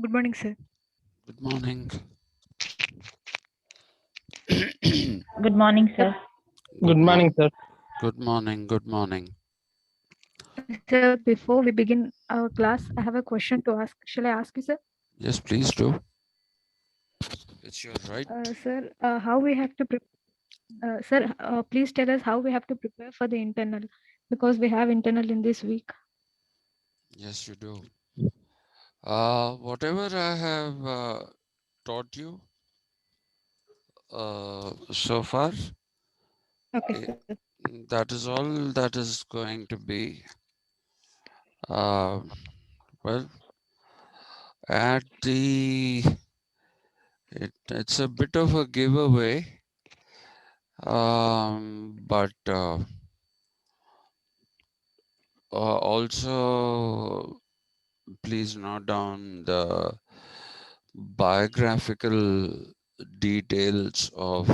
Good morning, sir. Good morning. Good morning, Sir, sir. Good Good morning. morning, sir. Good morning. Good morning. sir, before we begin our class, I have a question to ask. Shall I ask you, sir? Yes, please do. It's your right. Sir, how we have to sir, please tell us how we have to prepare for the internal, because we have internal in this week. Yes, you do. Whatever I have taught you so far, Okay, eh, sir. that is all that is going to be. Uh, well, at the it's a bit of a giveaway, but also please note down the biographical details of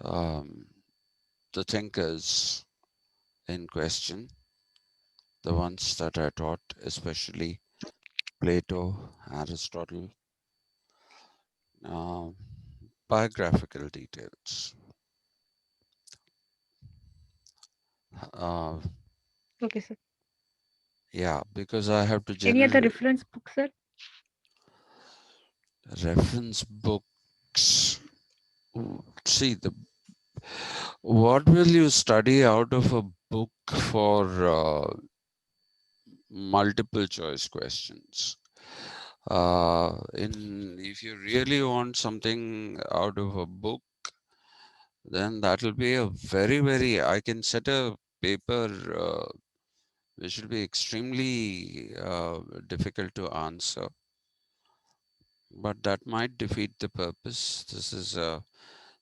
um, the thinkers in question, the ones that I taught, especially Plato, Aristotle, um, biographical details. Uh, Okay, sir. yeah, because I have to Any other generally reference book, sir? reference books. See, what will you study out of a book for multiple choice questions? If you really want something out of a book, then that will be a very, I can set a paper which will be extremely difficult to answer, but that might defeat the purpose. This is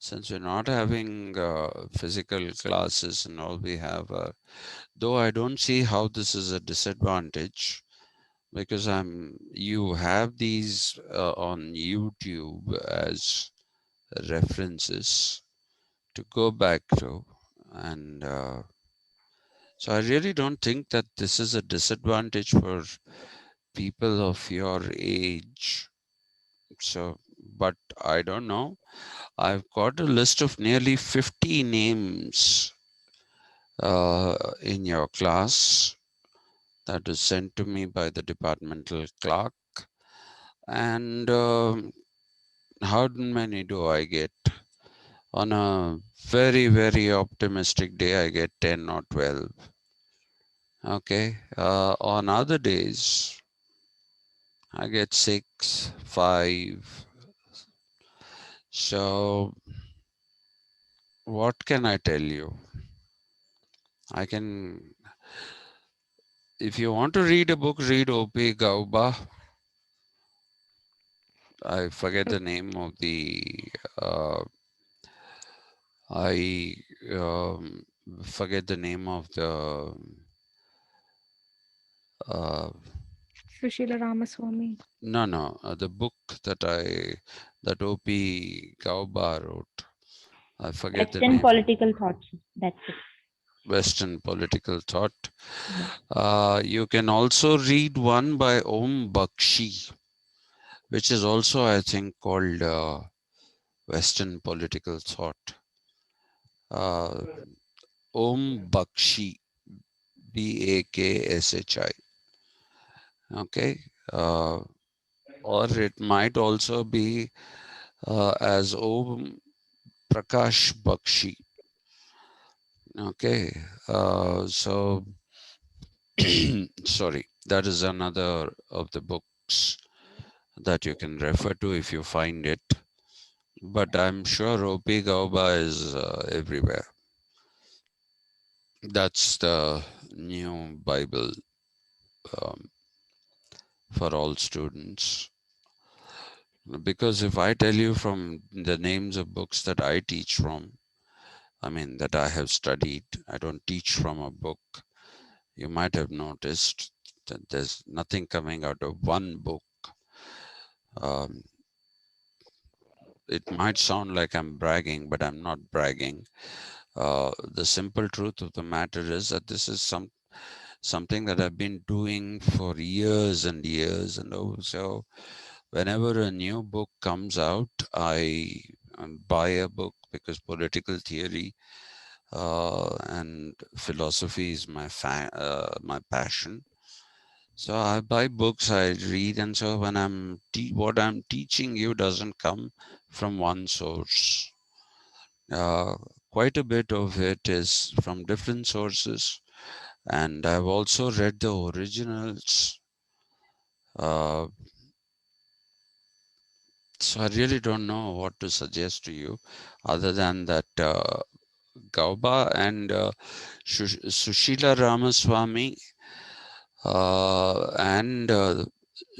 since we're not having physical classes and all, we have, though I don't see how this is a disadvantage, because you have these on YouTube as references to go back to, and so I really don't think that this is a disadvantage for people of your age. So, but I don't know. I've got a list of nearly 50 names in your class that is sent to me by the departmental clerk, and how many do I get? On a very optimistic day, I get 10 or 12. Okay. On other days, I get 6, 5. So, what can I tell you? I can, if you want to read a book, read O.P. Gauba. I forget the name of uh, I um, forget the name of the uh, Sushila Ramaswamy. the book that O.P. Gauba wrote. I forget the Western name. political thoughts. That's it. Western political thought. Yeah. You can also read one by Om Bakshi, which is also, I think, called Western political thought. Uh, Om Bakshi, Bakshi. Okay. Or it might also be as Om Prakash Bakshi. Okay. So, sorry, that is another of the books that you can refer to if you find it. But I'm sure O.P. Gauba is everywhere. That's the new Bible um, for all students. Because if I tell you from the names of books that I teach from, I mean, that I have studied, I don't teach from a book. You might have noticed that there's nothing coming out of one book. Um, it might sound like I'm bragging, but I'm not bragging. The simple truth of the matter is that this is something that I've been doing for years and years. And also, whenever a new book comes out, I buy a book because political theory and philosophy is my passion. So I buy books, I read, and so when what I'm teaching you doesn't come from one source. Uh, Quite a bit of it is from different sources, and I've also read the originals. Uh, so I really don't know what to suggest to you, other than that Gauba and Sushila Ramaswamy and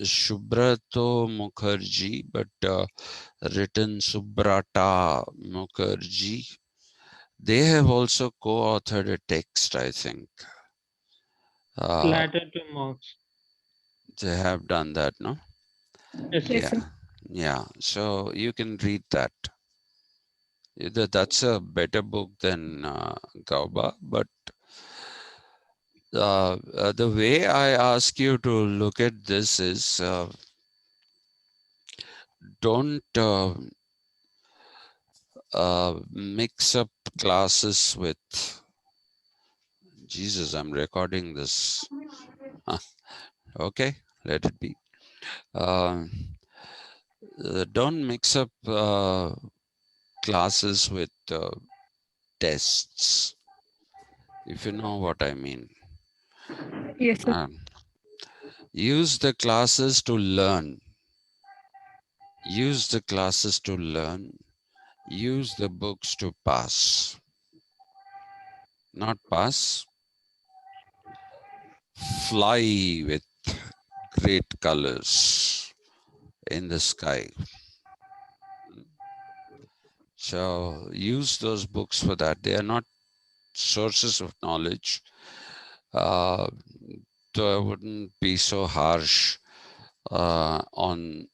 Shubrato Mukherjee, but written Subrata Mukherjee. They have also co-authored a text, I think. Uh, Latter to Marx. they have done that, no? Yes, sir. Yes, Yeah, sir. yeah. So you can read that. That's a better book than Gauba, but the way I ask you to look at this is don't mix up classes with Jesus. I'm recording this. Okay, let it be. Um, don't mix up classes with tests, if you know what I mean. Yes, sir. Um, use the classes to learn. Use the classes to learn. Use the books to pass. Not pass. Fly with great colors in the sky. So use those books for that. They are not sources of knowledge. Uh, so I wouldn't be so harsh on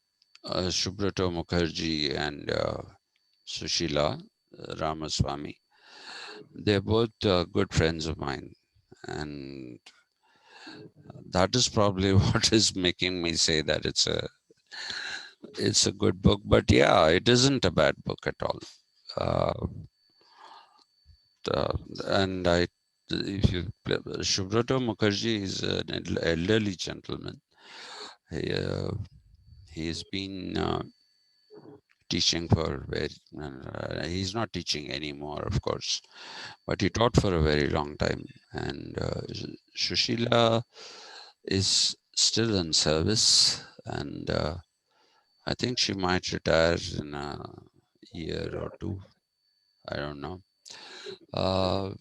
Subrato Mukherjee and Sushila Ramaswamy. They're both good friends of mine, and that is probably what is making me say that it's a good book. But yeah, it isn't a bad book at all. Uh, and if you Subrato Mukherjee is an elderly gentleman. He, he's been teaching for he's not teaching anymore, of course, but he taught for a very long time. And Shushila is still in service, and I think she might retire in a year or two. I don't know. Uh,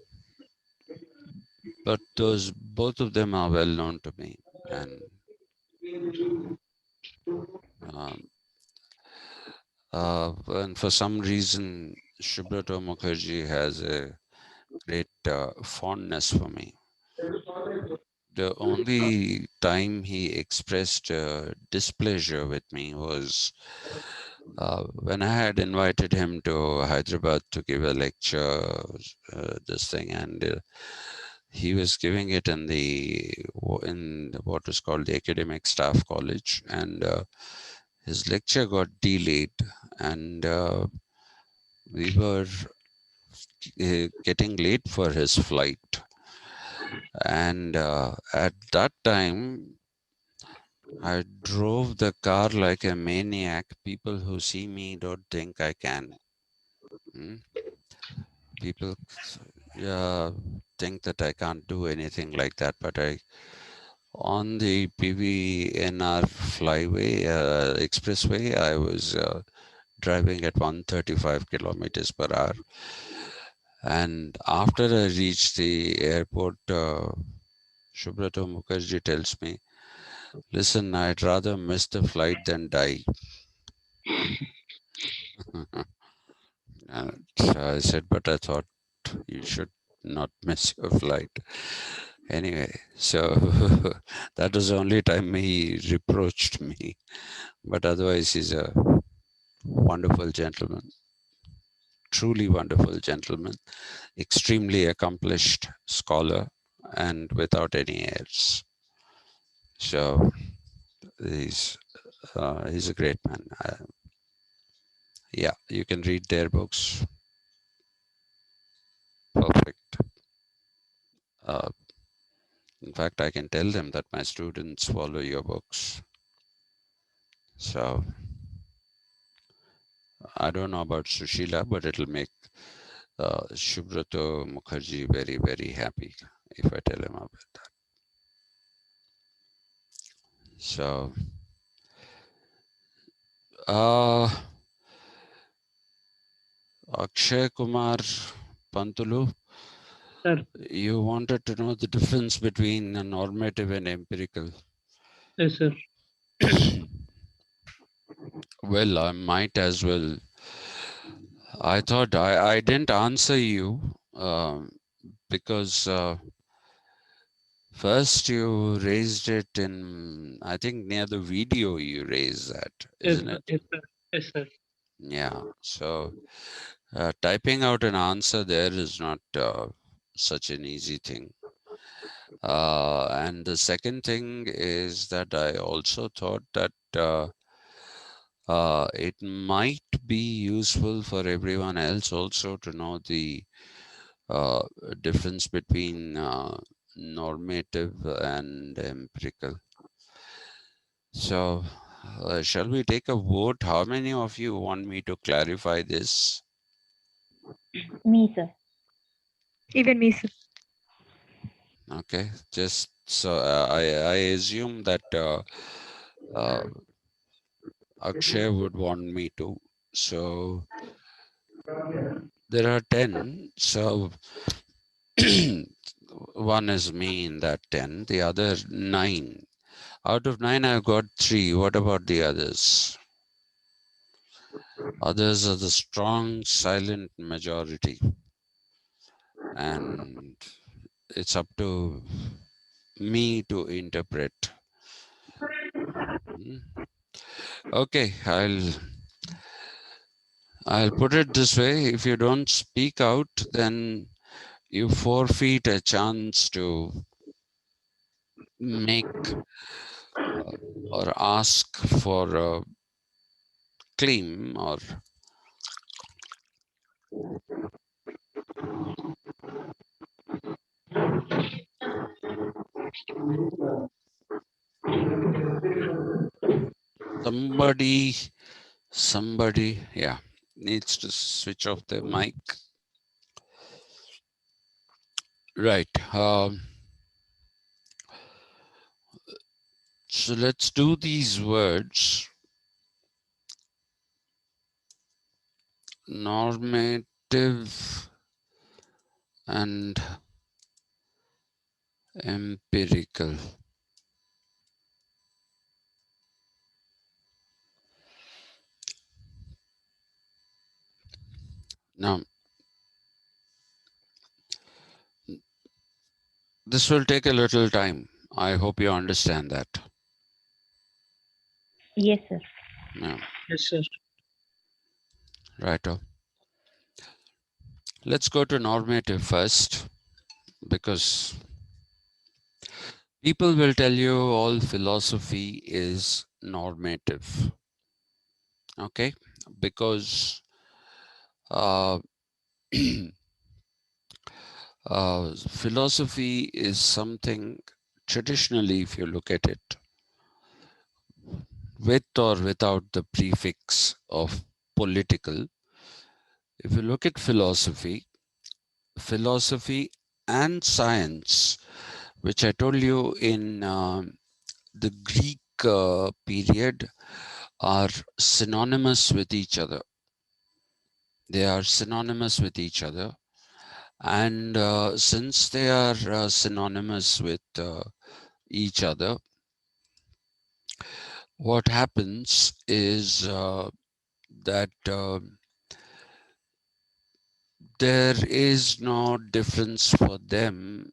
but those both of them are well known to me, and um, and for some reason, Subrato Mukherjee has a great fondness for me. The only time he expressed displeasure with me was when I had invited him to Hyderabad to give a lecture, this thing, and he was giving it in what was called the Academic Staff College, and his lecture got delayed, and we were getting late for his flight. And at that time, I drove the car like a maniac. People who see me don't think I can. Mm? People think that I can't do anything like that, but on the PVNR flyway, expressway, I was driving at 135 kilometers per hour. And after I reached the airport, Subrato Mukherjee tells me, listen, I'd rather miss the flight than die. So I said, but I thought you should not miss your flight. Anyway, so that was the only time he reproached me. But otherwise, he's a wonderful gentleman, truly wonderful gentleman, extremely accomplished scholar. and without any airs. So he's a great man. Yeah, you can read their books. Perfect. Uh, in fact, I can tell them that my students follow your books. So I don't know about Sushila, but it'll make Shubhrato Mukherjee very, very happy if I tell him about that. So, Akshay Kumar Pantulu, Sir. you wanted to know the difference between a normative and empirical. Yes, sir. Well, I might as well. I thought I didn't answer you because first you raised it in, I think near the video you raised that, Yes, isn't sir. it? Yes, sir. Yes, sir. Yeah. So typing out an answer there is not such an easy thing. And the second thing is that I also thought that it might be useful for everyone else also to know the uh, difference between normative and empirical. So, shall we take a vote? How many of you want me to clarify this? Me, sir. Even me, sir. Okay, just so I assume that uh, Akshay would want me to. So there are 10. So one is me in that 10, the other 9. Out of 9, I've got 3. What about the others? Others are the strong, silent majority. And it's up to me to interpret. Hmm. Okay, I'll put it this way. If you don't speak out, then you forfeit a chance to make or ask for a claim or somebody yeah needs to switch off their mic, right? So let's do these words: normative and empirical. Now this will take a little time. I hope you understand that. Yes, sir. Yeah, Yes, sir. right. Let's go to normative first, because people will tell you all philosophy is normative. Okay, because uh, philosophy is something, traditionally, if you look at it, with or without the prefix of political, if you look at philosophy and science, which I told you in the Greek period, are synonymous with each other. They are synonymous with each other. And since they are synonymous with each other, what happens is that there is no difference for them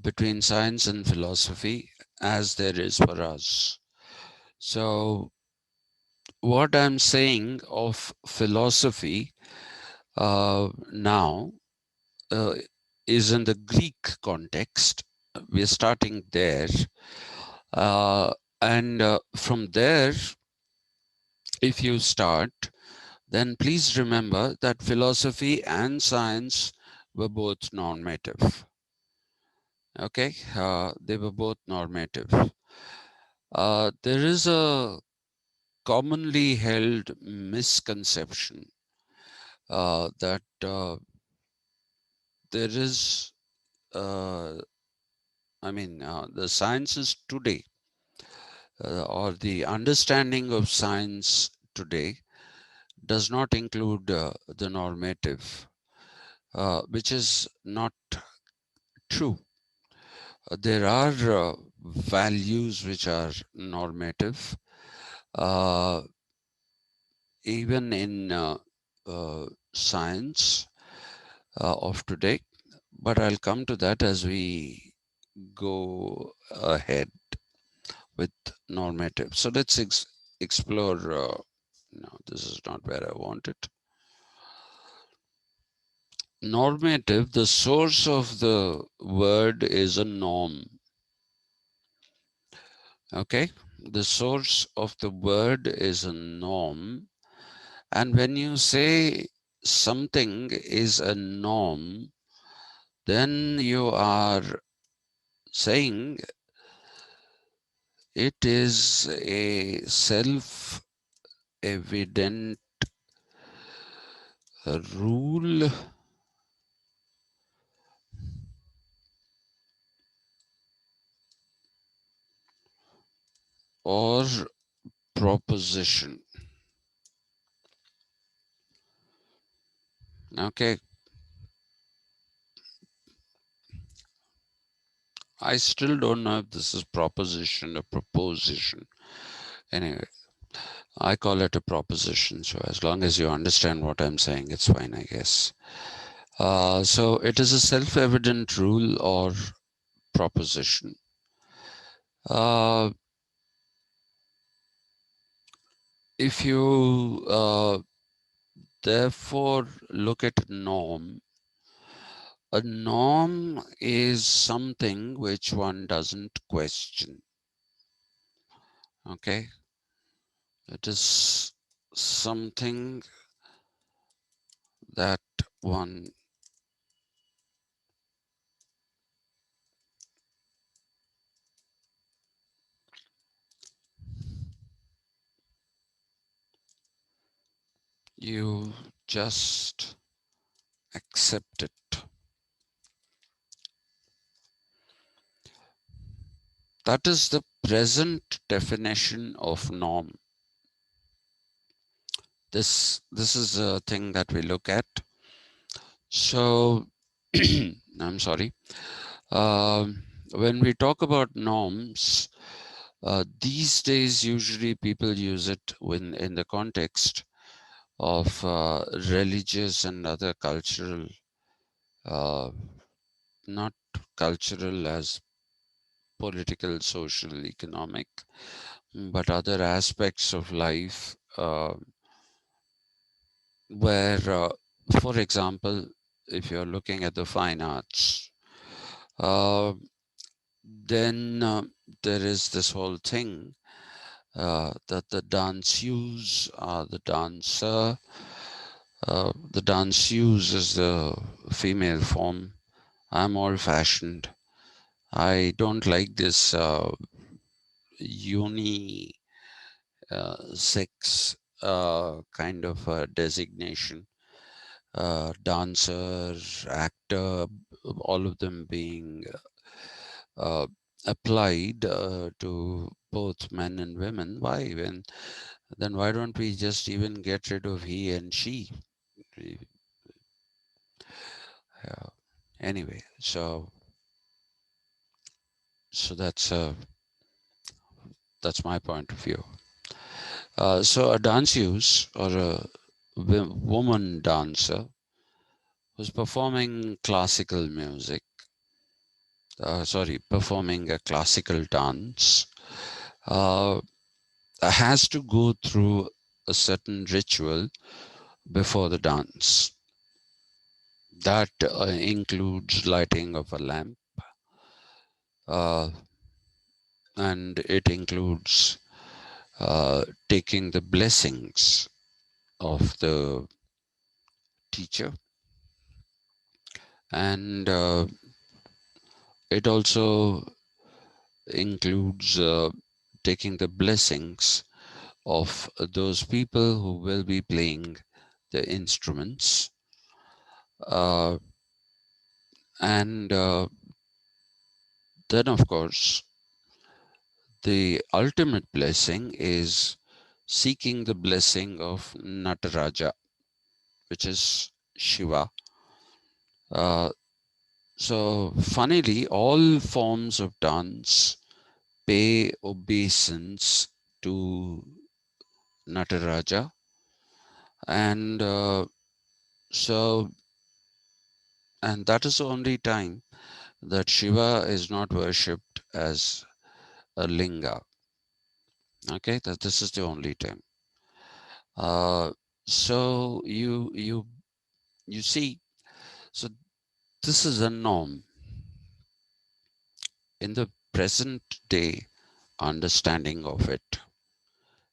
between science and philosophy as there is for us. So what I'm saying of philosophy now uh, is in the Greek context. We're starting there. And from there, if you start, then please remember that philosophy and science were both normative. Okay, they were both normative. There is a commonly held misconception that there is, the sciences today, or the understanding of science today, does not include the normative, which is not true. There are values which are normative, even in science of today, but I'll come to that as we go ahead with normative. So let's explore. No, this is not where I want it. Normative, the source of the word is a norm. Okay, the source of the word is a norm. And when you say something is a norm, then you are saying it is a self-evident rule or proposition. Okay, I still don't know if this is proposition or proposition. Anyway, I call it a proposition. So as long as you understand what I'm saying, it's fine, I guess. So it is a self-evident rule or proposition. If you therefore look at norm, a norm is something which one doesn't question. Okay, it is something that one you just accept it. That is the present definition of norm. This is a thing that we look at. So I'm sorry. When we talk about norms, these days usually people use it when in the context of religious and other cultural, not cultural as political, social, economic, but other aspects of life where, for example, if you're looking at the fine arts, then there is this whole thing that the danseuse, the dancer, the danseuse is the female form. I'm old-fashioned. I don't like this sex kind of designation. Dancer, actor, all of them being applied to both men and women. Why? Then why don't we just even get rid of he and she? Anyway, so that's my point of view. So a danseuse or a woman dancer who's performing classical music, performing a classical dance, has to go through a certain ritual before the dance. That includes lighting of a lamp, uh, and it includes taking the blessings of the teacher, and it also includes taking the blessings of those people who will be playing the instruments, uh, and then of course the ultimate blessing is seeking the blessing of Nataraja, which is Shiva. Uh, so funnily, all forms of dance pay obeisance to Nataraja, and so and that is the only time that Shiva is not worshipped as a linga. Okay, that this is the only time. So you see, so this is a norm in the present day understanding of it.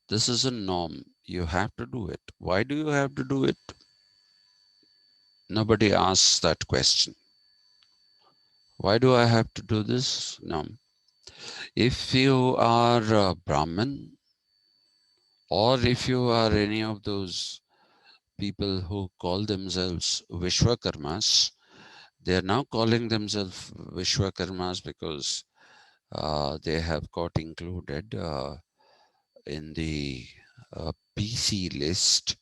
This is a norm. You have to do it. Why do you have to do it? Nobody asks that question. Why do I have to do this? No. If you are a Brahmin, or if you are any of those people who call themselves Vishwakarmas, they are now calling themselves Vishwakarmas because they have got included in the PC list.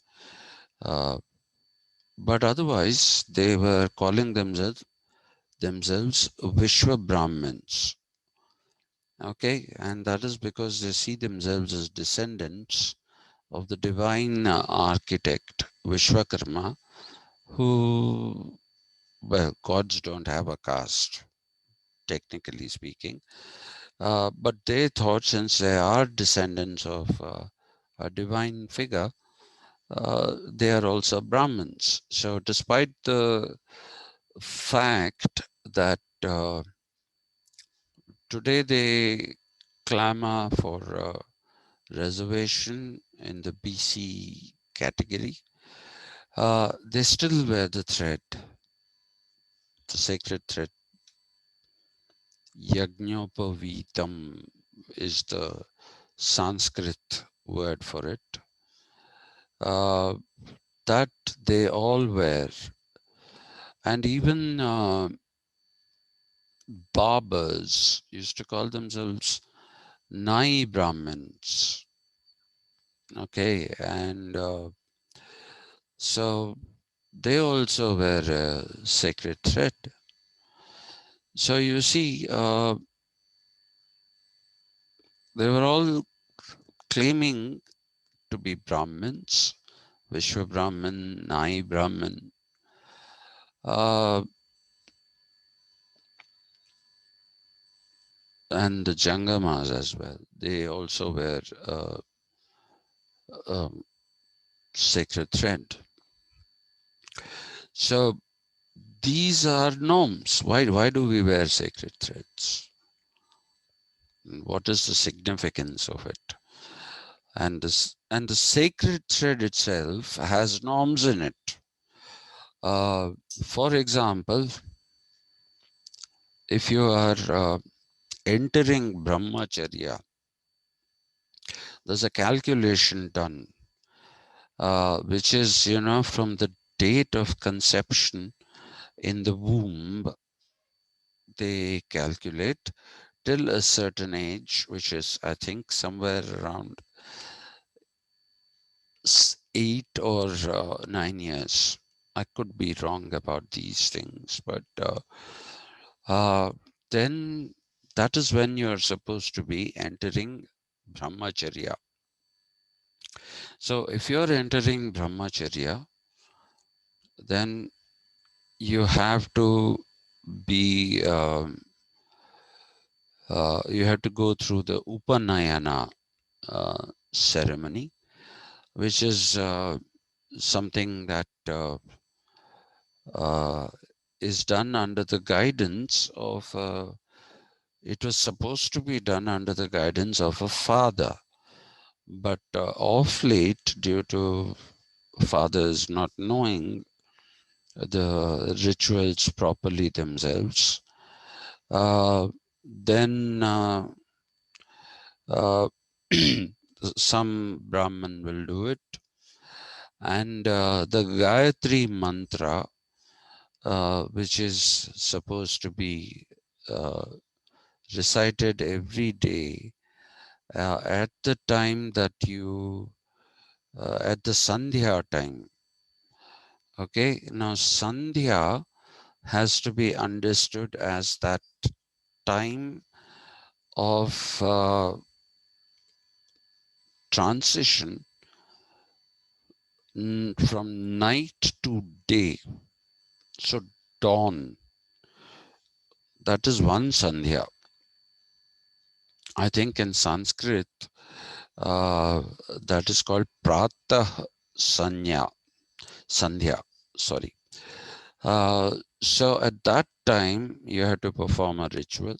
But otherwise, they were calling themselves Vishwa Brahmins. Okay, and that is because they see themselves as descendants of the divine architect Vishwakarma, who, well, gods don't have a caste, technically speaking, but they thought since they are descendants of a divine figure, they are also Brahmins. So, despite the fact that today they clamor for reservation in the BC category, they still wear the thread, the sacred thread. Yajnopavitam is the Sanskrit word for it. Uh, that they all wear. And even barbers used to call themselves Nai Brahmins. Okay, and so they also wear a sacred thread. So you see, they were all claiming to be Brahmins, Vishwa Brahman, Nai Brahman, and the Jangamas as well. They also wear um, sacred thread. So these are norms. Why do we wear sacred threads? What is the significance of it? And the sacred thread itself has norms in it. For example, if you are entering brahmacharya, there's a calculation done, which is, from the date of conception in the womb, they calculate till a certain age, which is, I think, somewhere around 8 or 9 years. I could be wrong about these things, but then that is when you're supposed to be entering brahmacharya. So if you're entering brahmacharya, then you have to be you have to go through the upanayana ceremony, which is something that is done under the guidance of, it was supposed to be done under the guidance of a father. But of late, due to fathers not knowing the rituals properly themselves, then some Brahman will do it. And the Gayatri mantra, which is supposed to be recited every day at the time that you, at the Sandhya time. Okay, now Sandhya has to be understood as that time of transition from night to day. So dawn, that is one Sandhya. I think in Sanskrit, that is called Pratah Sandhya, sorry. So at that time, you have to perform a ritual,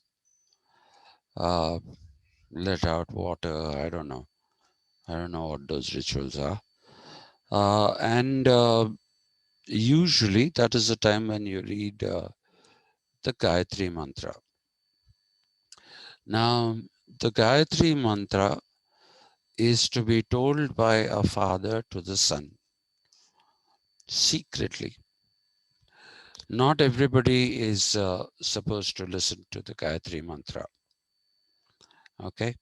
let out water, I don't know what those rituals are. And usually that is the time when you read the Gayatri mantra. Now, the Gayatri mantra is to be told by a father to the son, secretly. Not everybody is supposed to listen to the Gayatri mantra. Okay,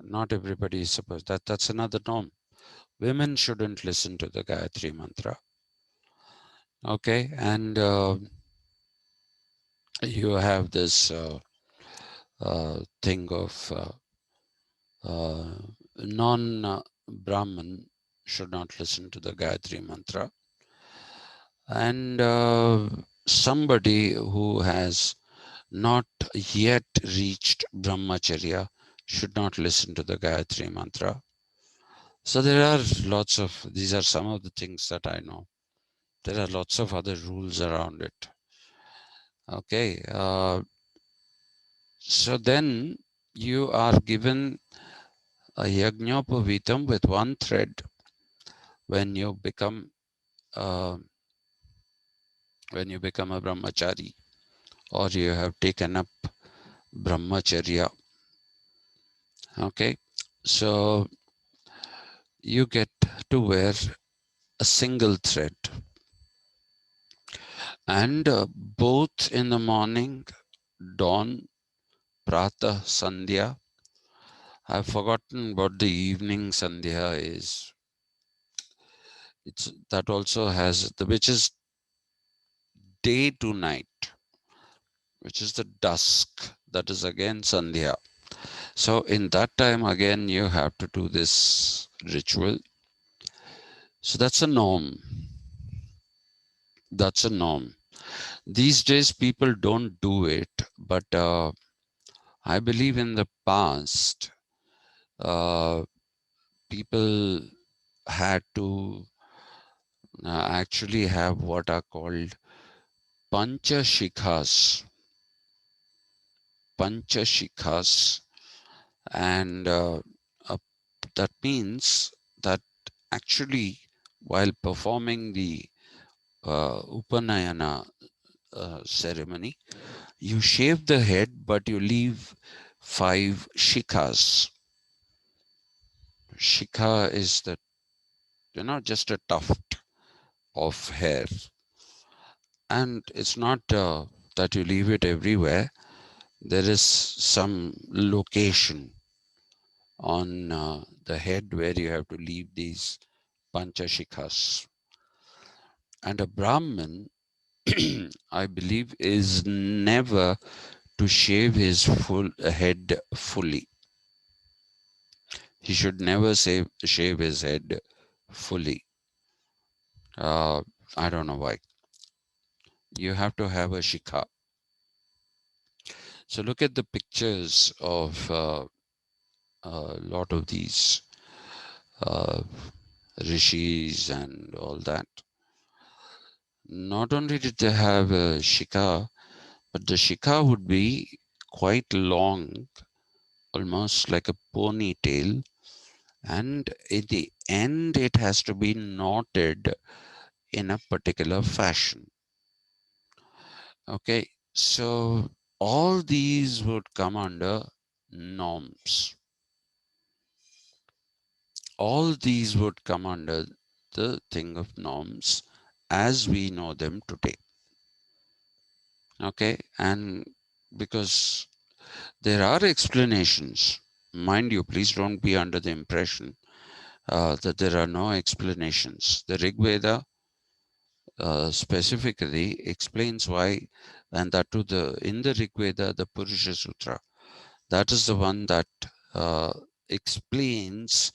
not everybody is supposed. That's another norm. Women shouldn't listen to the Gayatri mantra. Okay, and you have this thing of non-Brahman should not listen to the Gayatri mantra, and somebody who has not yet reached brahmacharya should not listen to the Gayatri mantra. So there are lots of, these are some of the things that I know. There are lots of other rules around it. Okay, so then you are given a yajñopavitam with one thread when you become a brahmachari, or you have taken up brahmacharya. Okay, so you get to wear a single thread, and both in the morning, dawn, pratah, sandhya. I've forgotten what the evening sandhya is. It's that also has the, which is day to night, which is the dusk. That is again sandhya. So in that time again you have to do this ritual. So that's a norm. That's a norm. These days people don't do it, but I believe in the past people had to actually have what are called panchashikhas. Panchashikhas, and that means that actually while performing the Upanayana ceremony, you shave the head, but you leave 5 shikhas. Shikha is the, just a tuft of hair. And it's not that you leave it everywhere. There is some location on the head where you have to leave these panchashikhas. And a Brahmin, I believe, is never to shave his full head fully. He should never shave his head fully. I don't know why. You have to have a shikha. So look at the pictures of a lot of these rishis and all that. not only did they have a shikha, but the shikha would be quite long, almost like a ponytail, and at the end it has to be knotted in a particular fashion. Okay, so all these would come under norms. All these would come under the thing of norms as we know them today. Okay, and because there are explanations, mind you, please don't be under the impression that there are no explanations. The Rig Veda specifically explains why, and that to the in the Rig Veda, the Purusha Sutra, that is the one that uh, explains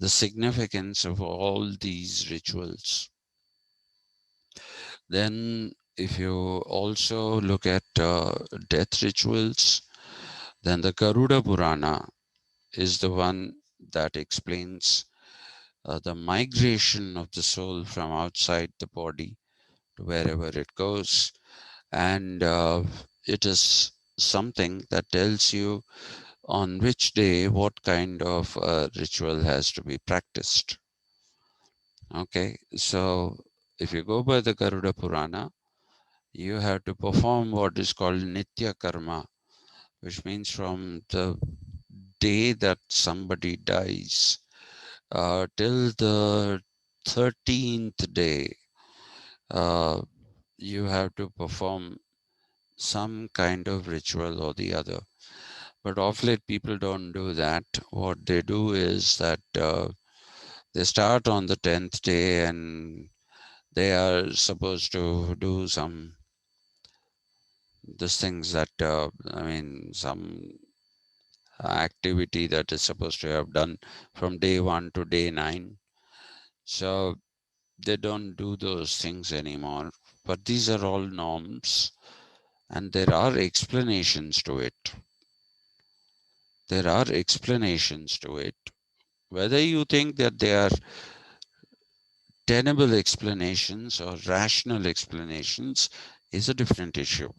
the significance of all these rituals. Then, if you also look at death rituals, then the Garuda Purana is the one that explains the migration of the soul from outside the body to wherever it goes. And it is something that tells you on which day what kind of ritual has to be practiced. Okay, so if you go by the Garuda Purana, you have to perform what is called Nitya Karma, which means from the day that somebody dies till the 13th day, uh, you have to perform some kind of ritual or the other. But of late, people don't do that. What they do is that they start on the 10th day and they are supposed to do some these things that some activity that is supposed to have done from day 1 to day 9. So they don't do those things anymore. But these are all norms, and there are explanations to it. There are explanations to it. Whether you think that they are tenable explanations or rational explanations is a different issue.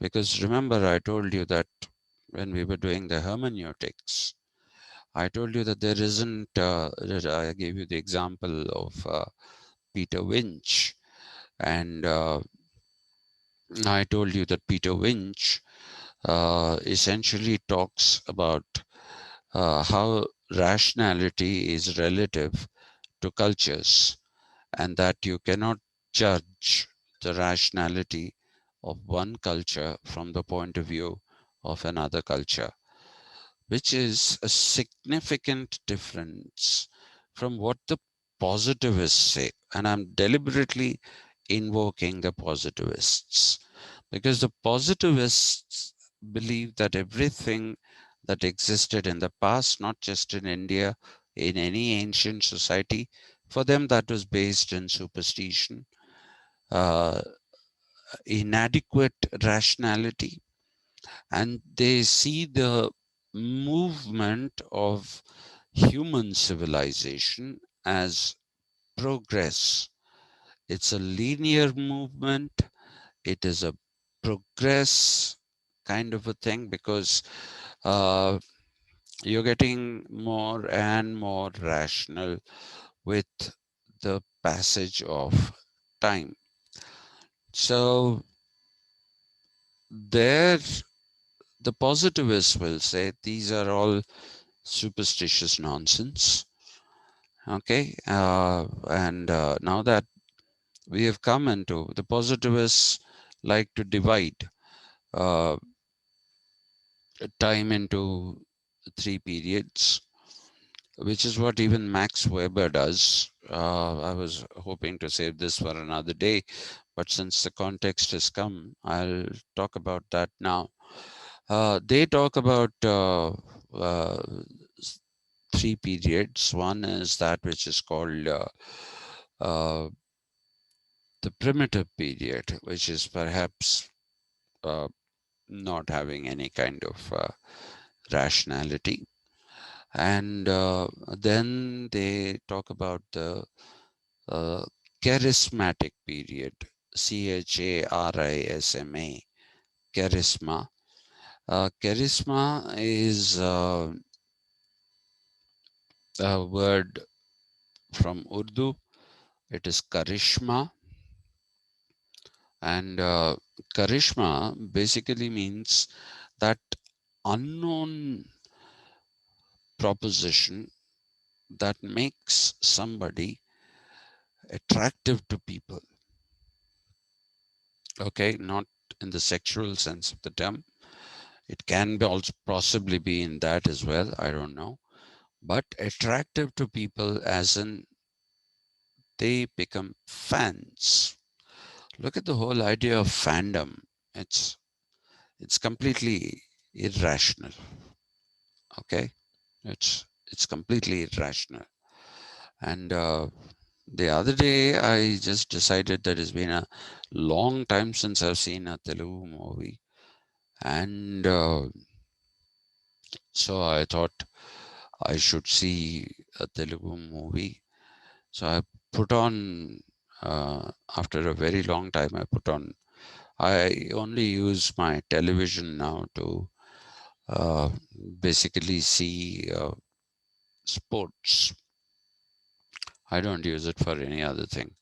Because remember, I told you that when we were doing the hermeneutics, I told you that there isn't, I gave you the example of Peter Winch. And I told you that Peter Winch essentially talks about how rationality is relative to cultures, and that you cannot judge the rationality of one culture from the point of view of another culture, which is a significant difference from what the positivists say. And I'm deliberately invoking the positivists because the positivists believe that everything that existed in the past, not just in India, in any ancient society, for them that was based in superstition, uh, inadequate rationality, and they see the movement of human civilization as progress. It's a linear movement. It is a progress kind of a thing because uh, you're getting more and more rational with the passage of time. So there, the positivists will say these are all superstitious nonsense. Okay, and now that we have come into the positivists like to divide uh, time into 3 periods, which is what even Max Weber does. I was hoping to save this for another day, but since the context has come, I'll talk about that now. They talk about uh, 3 periods. One is that which is called uh, the primitive period, which is perhaps uh, not having any kind of rationality. And then they talk about the uh, charismatic period, Charisma, charisma. Charisma is a word from Urdu. It is karishma, and karishma basically means that unknown proposition that makes somebody attractive to people. Okay, not in the sexual sense of the term. It can be also possibly be in that as well. I don't know. But attractive to people as in they become fans. Look at the whole idea of fandom. It's completely irrational. Okay, it's completely irrational. And the other day, I just decided that it's been a long time since I've seen a Telugu movie, and so I thought I should see a Telugu movie. So I put on after a very long time. I only use my television now to uh, basically see sports. I don't use it for any other thing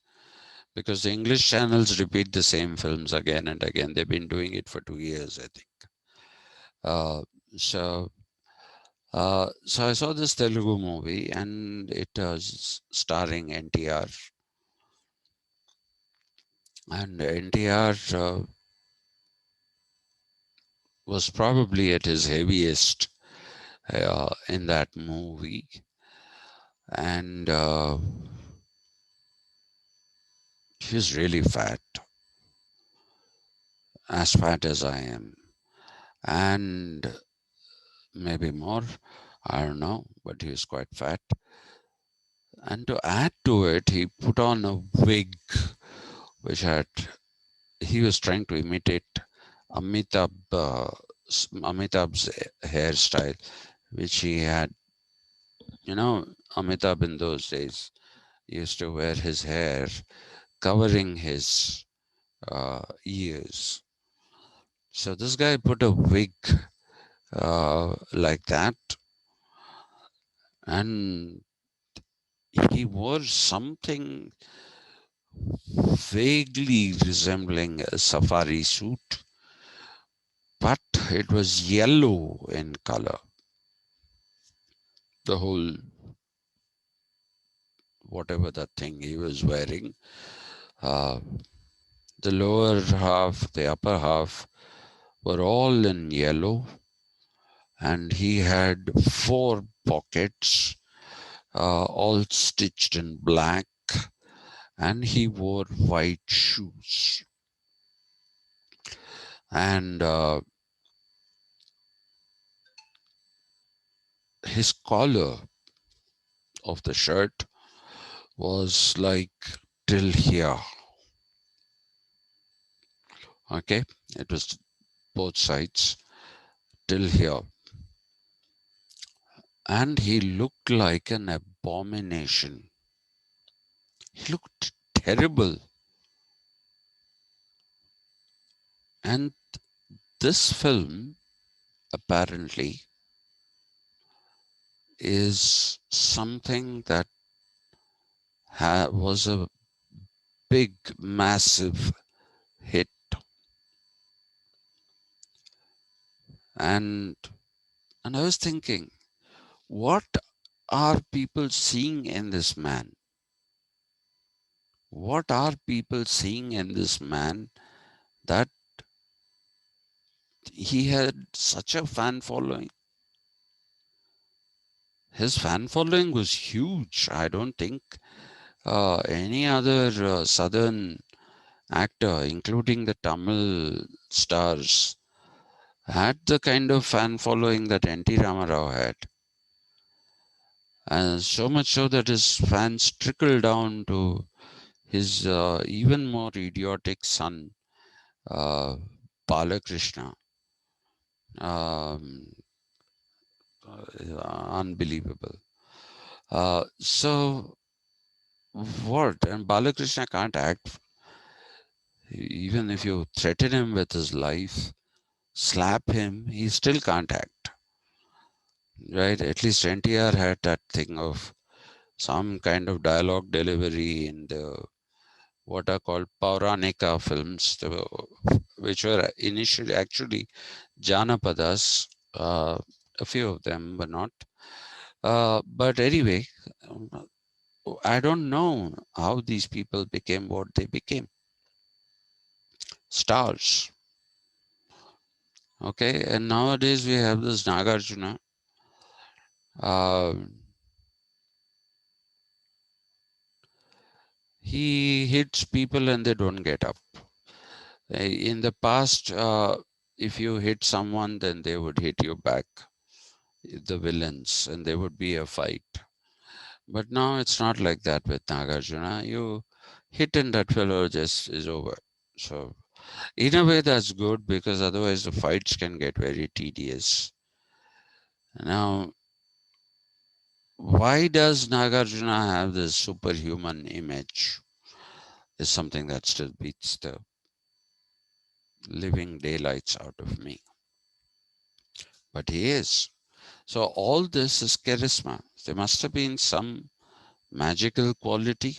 because the English channels repeat the same films again and again. They've been doing it for 2 years, I think. Uh, so, so I saw this Telugu movie, and it was starring NTR, and NTR was probably at his heaviest in that movie, and he was really as fat as I am, and maybe more. I don't know, but he was quite fat. And to add to it, he put on a wig which he was trying to imitate Amitabh, Amitabh's hairstyle, which he had. You know, Amitabh in those days used to wear his hair covering his ears. So this guy put a wig like that, and he wore something vaguely resembling a safari suit, but it was yellow in color. The whole, whatever that thing he was wearing, uh, the lower half, the upper half were all in yellow, and he had 4 pockets, all stitched in black, and he wore white shoes. And his collar of the shirt was like till here. Okay, it was both sides till here, and he looked like an abomination. He looked terrible. And this film apparently is something that was a big, massive hit. And I was thinking, what are people seeing in this man? What are people seeing in this man that he had such a fan following? His fan following was huge. I don't think any other southern actor, including the Tamil stars, had the kind of fan following that N.T. Ramarao had. And so much so that his fans trickled down to his even more idiotic son, Balakrishna. Um, Unbelievable. So what? And Balakrishna can't act. Even if you threaten him with his life, slap him, he still can't act. Right? At least NTR had that thing of some kind of dialogue delivery in the what are called Pauranika films, which were initially actually Janapadas. A few of them were not. But anyway, um, I don't know how these people became what they became. Stars. Okay, and nowadays we have this Nagarjuna. Uh, he hits people and they don't get up. In the past, if you hit someone, then they would hit you back, the villains, and there would be a fight. But now it's not like that with Nagarjuna. You hit and that fellow just is over. So in a way that's good because otherwise the fights can get very tedious. Now, why does Nagarjuna have this superhuman image? Is something that still beats the living daylights out of me. But he is. So all this is charisma. There must have been some magical quality,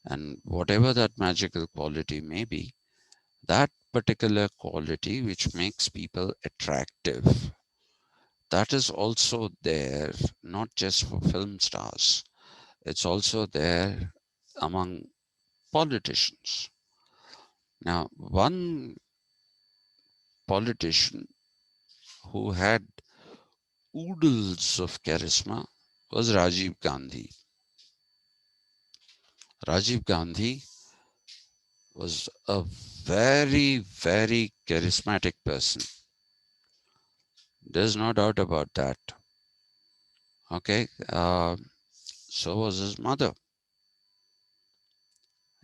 and whatever that magical quality may be, that particular quality which makes people attractive, that is also there not just for film stars, it's also there among politicians. Now, one politician who had oodles of charisma was Rajiv Gandhi. Rajiv Gandhi was a very, very charismatic person. There's no doubt about that. Okay, so was his mother,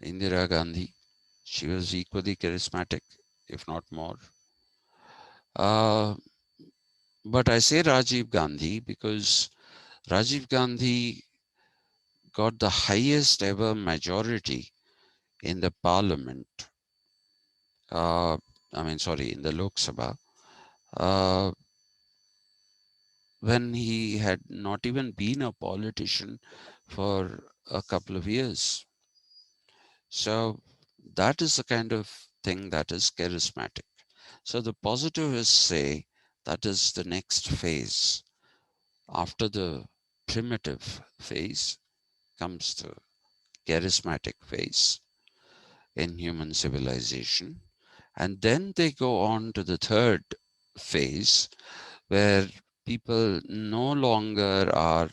Indira Gandhi. She was equally charismatic, if not more. Uh, but I say Rajiv Gandhi because Rajiv Gandhi got the highest ever majority in the parliament. Uh, in the Lok Sabha, uh, when he had not even been a politician for a couple of years. So that is the kind of thing that is charismatic. So the positivists say that is the next phase. After the primitive phase comes the charismatic phase in human civilization. And then they go on to the third phase where people no longer are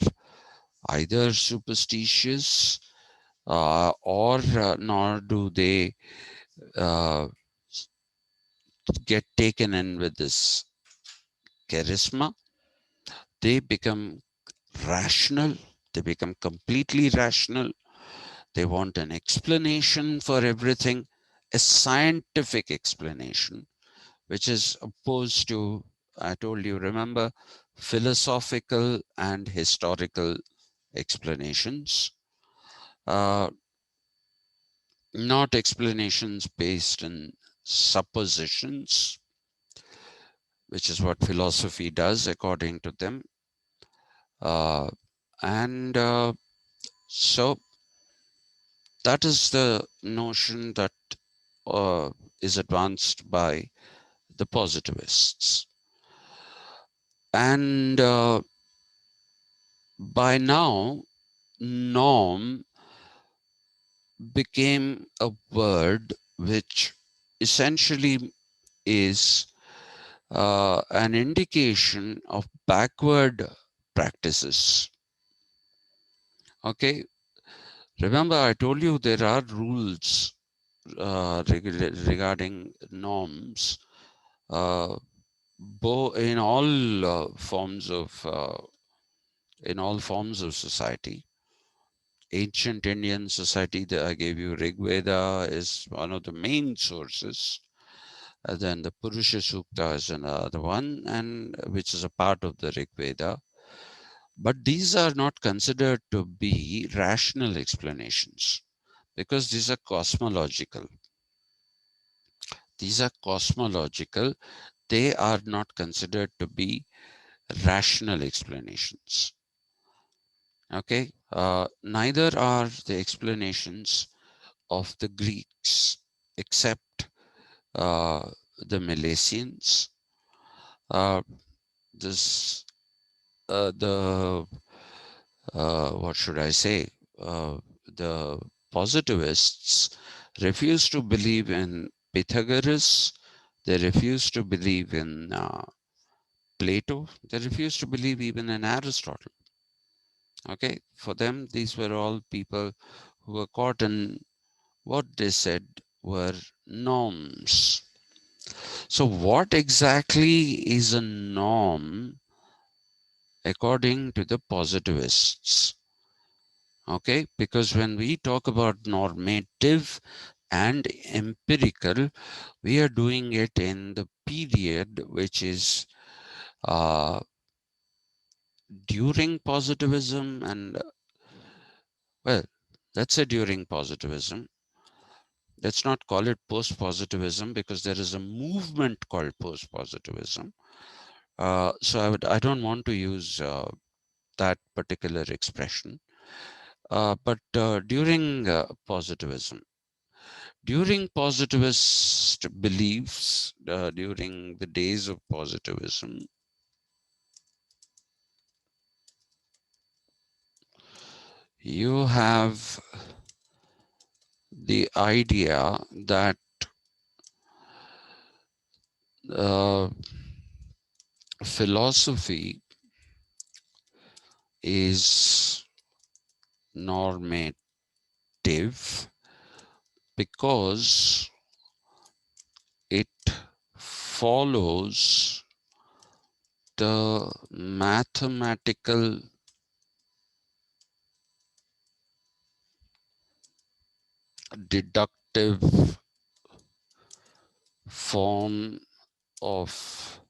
either superstitious or nor do they uh, get taken in with this charisma. They become rational, they become completely rational. They want an explanation for everything, a scientific explanation, which is opposed to, I told you, remember, philosophical and historical explanations, uh, not explanations based in suppositions, which is what philosophy does according to them. Uh, and so that is the notion that is advanced by the positivists. And by now, norm became a word which essentially is an indication of backward practices. Okay, remember I told you there are rules regarding norms in all forms of society. Ancient Indian society that I gave you, Rig Veda is one of the main sources. And then the Purusha Sukta is another one, and which is a part of the Rig Veda. But these are not considered to be rational explanations because these are cosmological. These are cosmological. They are not considered to be rational explanations. Okay, neither are the explanations of the Greeks, except the Milesians. Uh, this the what should I say? The positivists refuse to believe in Pythagoras. They refuse to believe in Plato. They refuse to believe even in Aristotle. Okay, for them, these were all people who were caught in what they said were norms. So, what exactly is a norm according to the positivists? Okay, because when we talk about normative and empirical, we are doing it in the period which is during positivism and, well, let's say during positivism. Let's not call it post-positivism because there is a movement called post-positivism. I don't want to use that particular expression. But during positivism, during positivist beliefs, during the days of positivism, you have the idea that uh, philosophy is normative because it follows the mathematical deductive form of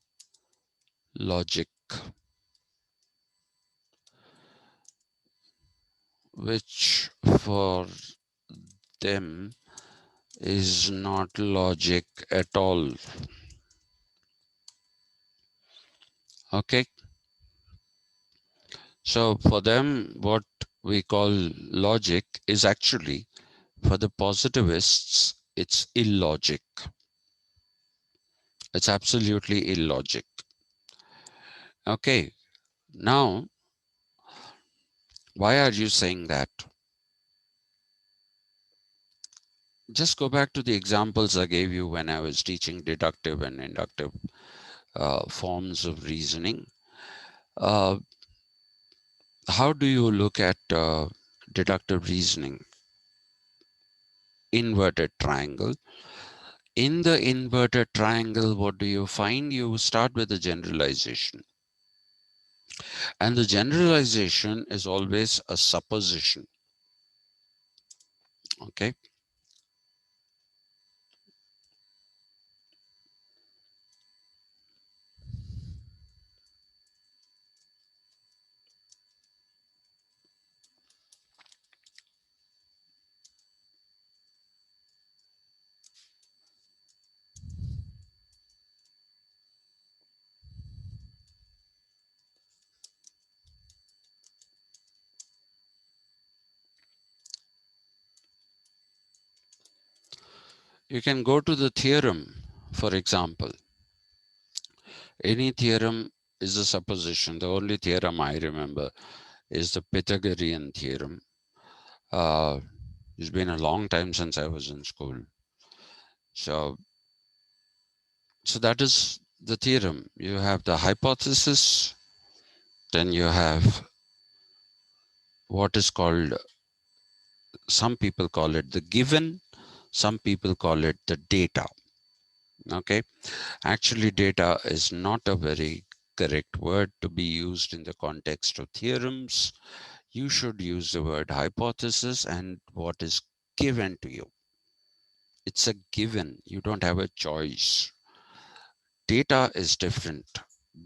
logic, which for them is not logic at all. Okay, so for them, what we call logic is actually, for the positivists, it's illogic. It's absolutely illogic. Okay, now, why are you saying that? Just go back to the examples I gave you when I was teaching deductive and inductive forms of reasoning. Uh, how do you look at deductive reasoning? Inverted triangle. In the inverted triangle, what do you find? You start with a generalization. And the generalization is always a supposition. Okay. You can go to the theorem, for example. Any theorem is a supposition. The only theorem I remember is the Pythagorean theorem. It's been a long time since I was in school. So that is the theorem. You have the hypothesis, then you have what is called, some people call it the given, some people call it the data. Okay, actually data is not a very correct word to be used in the context of theorems. You should use the word hypothesis and what is given to you. It's a given, you don't have a choice. Data is different.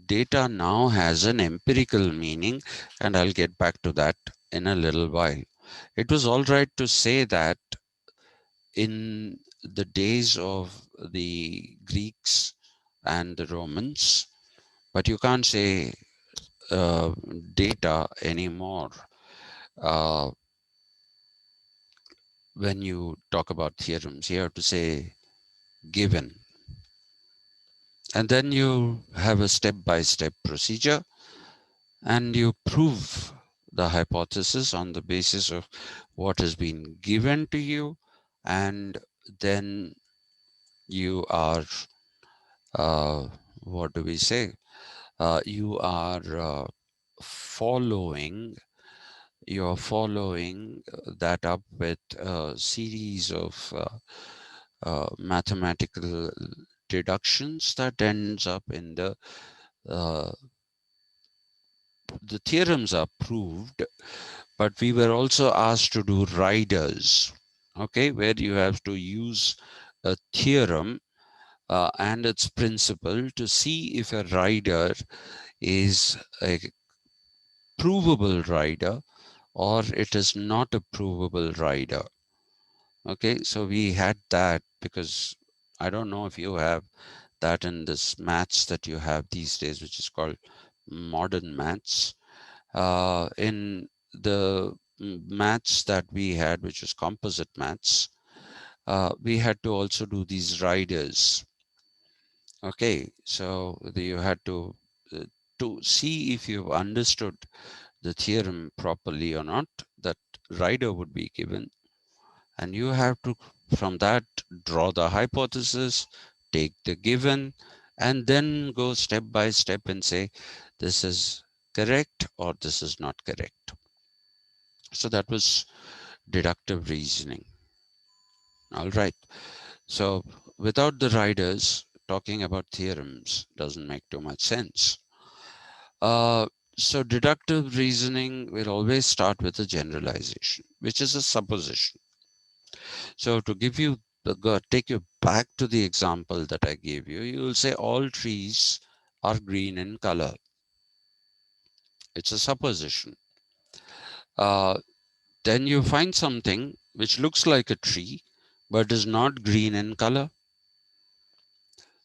Data now has an empirical meaning, and I'll get back to that in a little while. It was all right to say that in the days of the Greeks and the Romans, but you can't say data anymore when you talk about theorems. You have to say given. And then you have a step-by-step procedure and you prove the hypothesis on the basis of what has been given to you, and then you are what do we say, you are following you're following that up with a series of mathematical deductions that ends up in uh, the theorems are proved, but we were also asked to do riders, okay, where you have to use a theorem and its principle to see if a rider is a provable rider or it is not a provable rider. Okay, so we had that because I don't know if you have that in this maths that you have these days, which is called modern maths. In the maths that we had, which was composite maths, we had to also do these riders. Okay, so you had to see if you've understood the theorem properly or not, that rider would be given. And you have to, from that, draw the hypothesis, take the given, and then go step by step and say, this is correct or this is not correct. So that was deductive reasoning. All right. So without the riders, talking about theorems doesn't make too much sense. Uh, so deductive reasoning will always start with a generalization, which is a supposition. So to give you take you back to the example that I gave you, you will say all trees are green in color. It's a supposition. Uh, then you find something which looks like a tree, but is not green in color.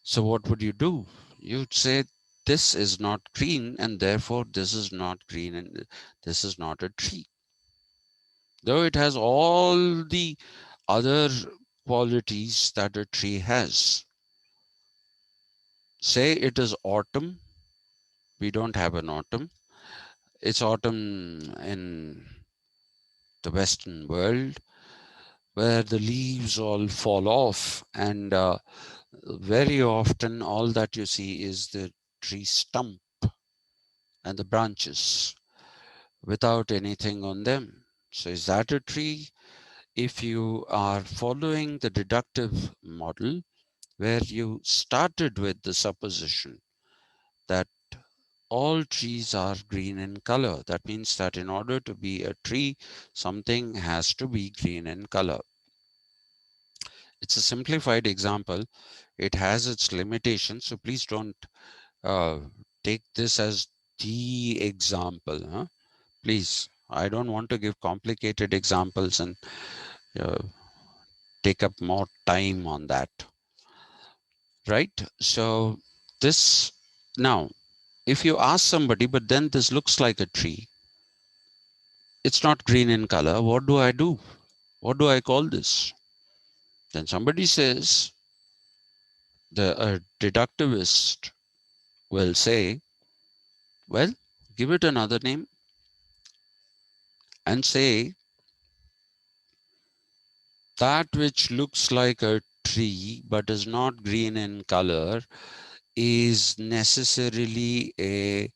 So what would you do? You'd say this is not green and therefore this is not green and this is not a tree. Though it has all the other qualities that a tree has. Say it is autumn. We don't have an autumn. It's autumn in the Western world where the leaves all fall off, and very often all that you see is the tree stump and the branches without anything on them. So is that a tree? If you are following the deductive model where you started with the supposition that all trees are green in color. That means that in order to be a tree, something has to be green in color. It's a simplified example. It has its limitations. So please don't uh, take this as the example. Huh? Please, I don't want to give complicated examples and uh, take up more time on that. Right? So this, now, if you ask somebody, but then this looks like a tree, it's not green in color. What do I do? What do I call this? Then somebody says, the deductivist will say, well, give it another name and say that which looks like a tree but is not green in color is necessarily a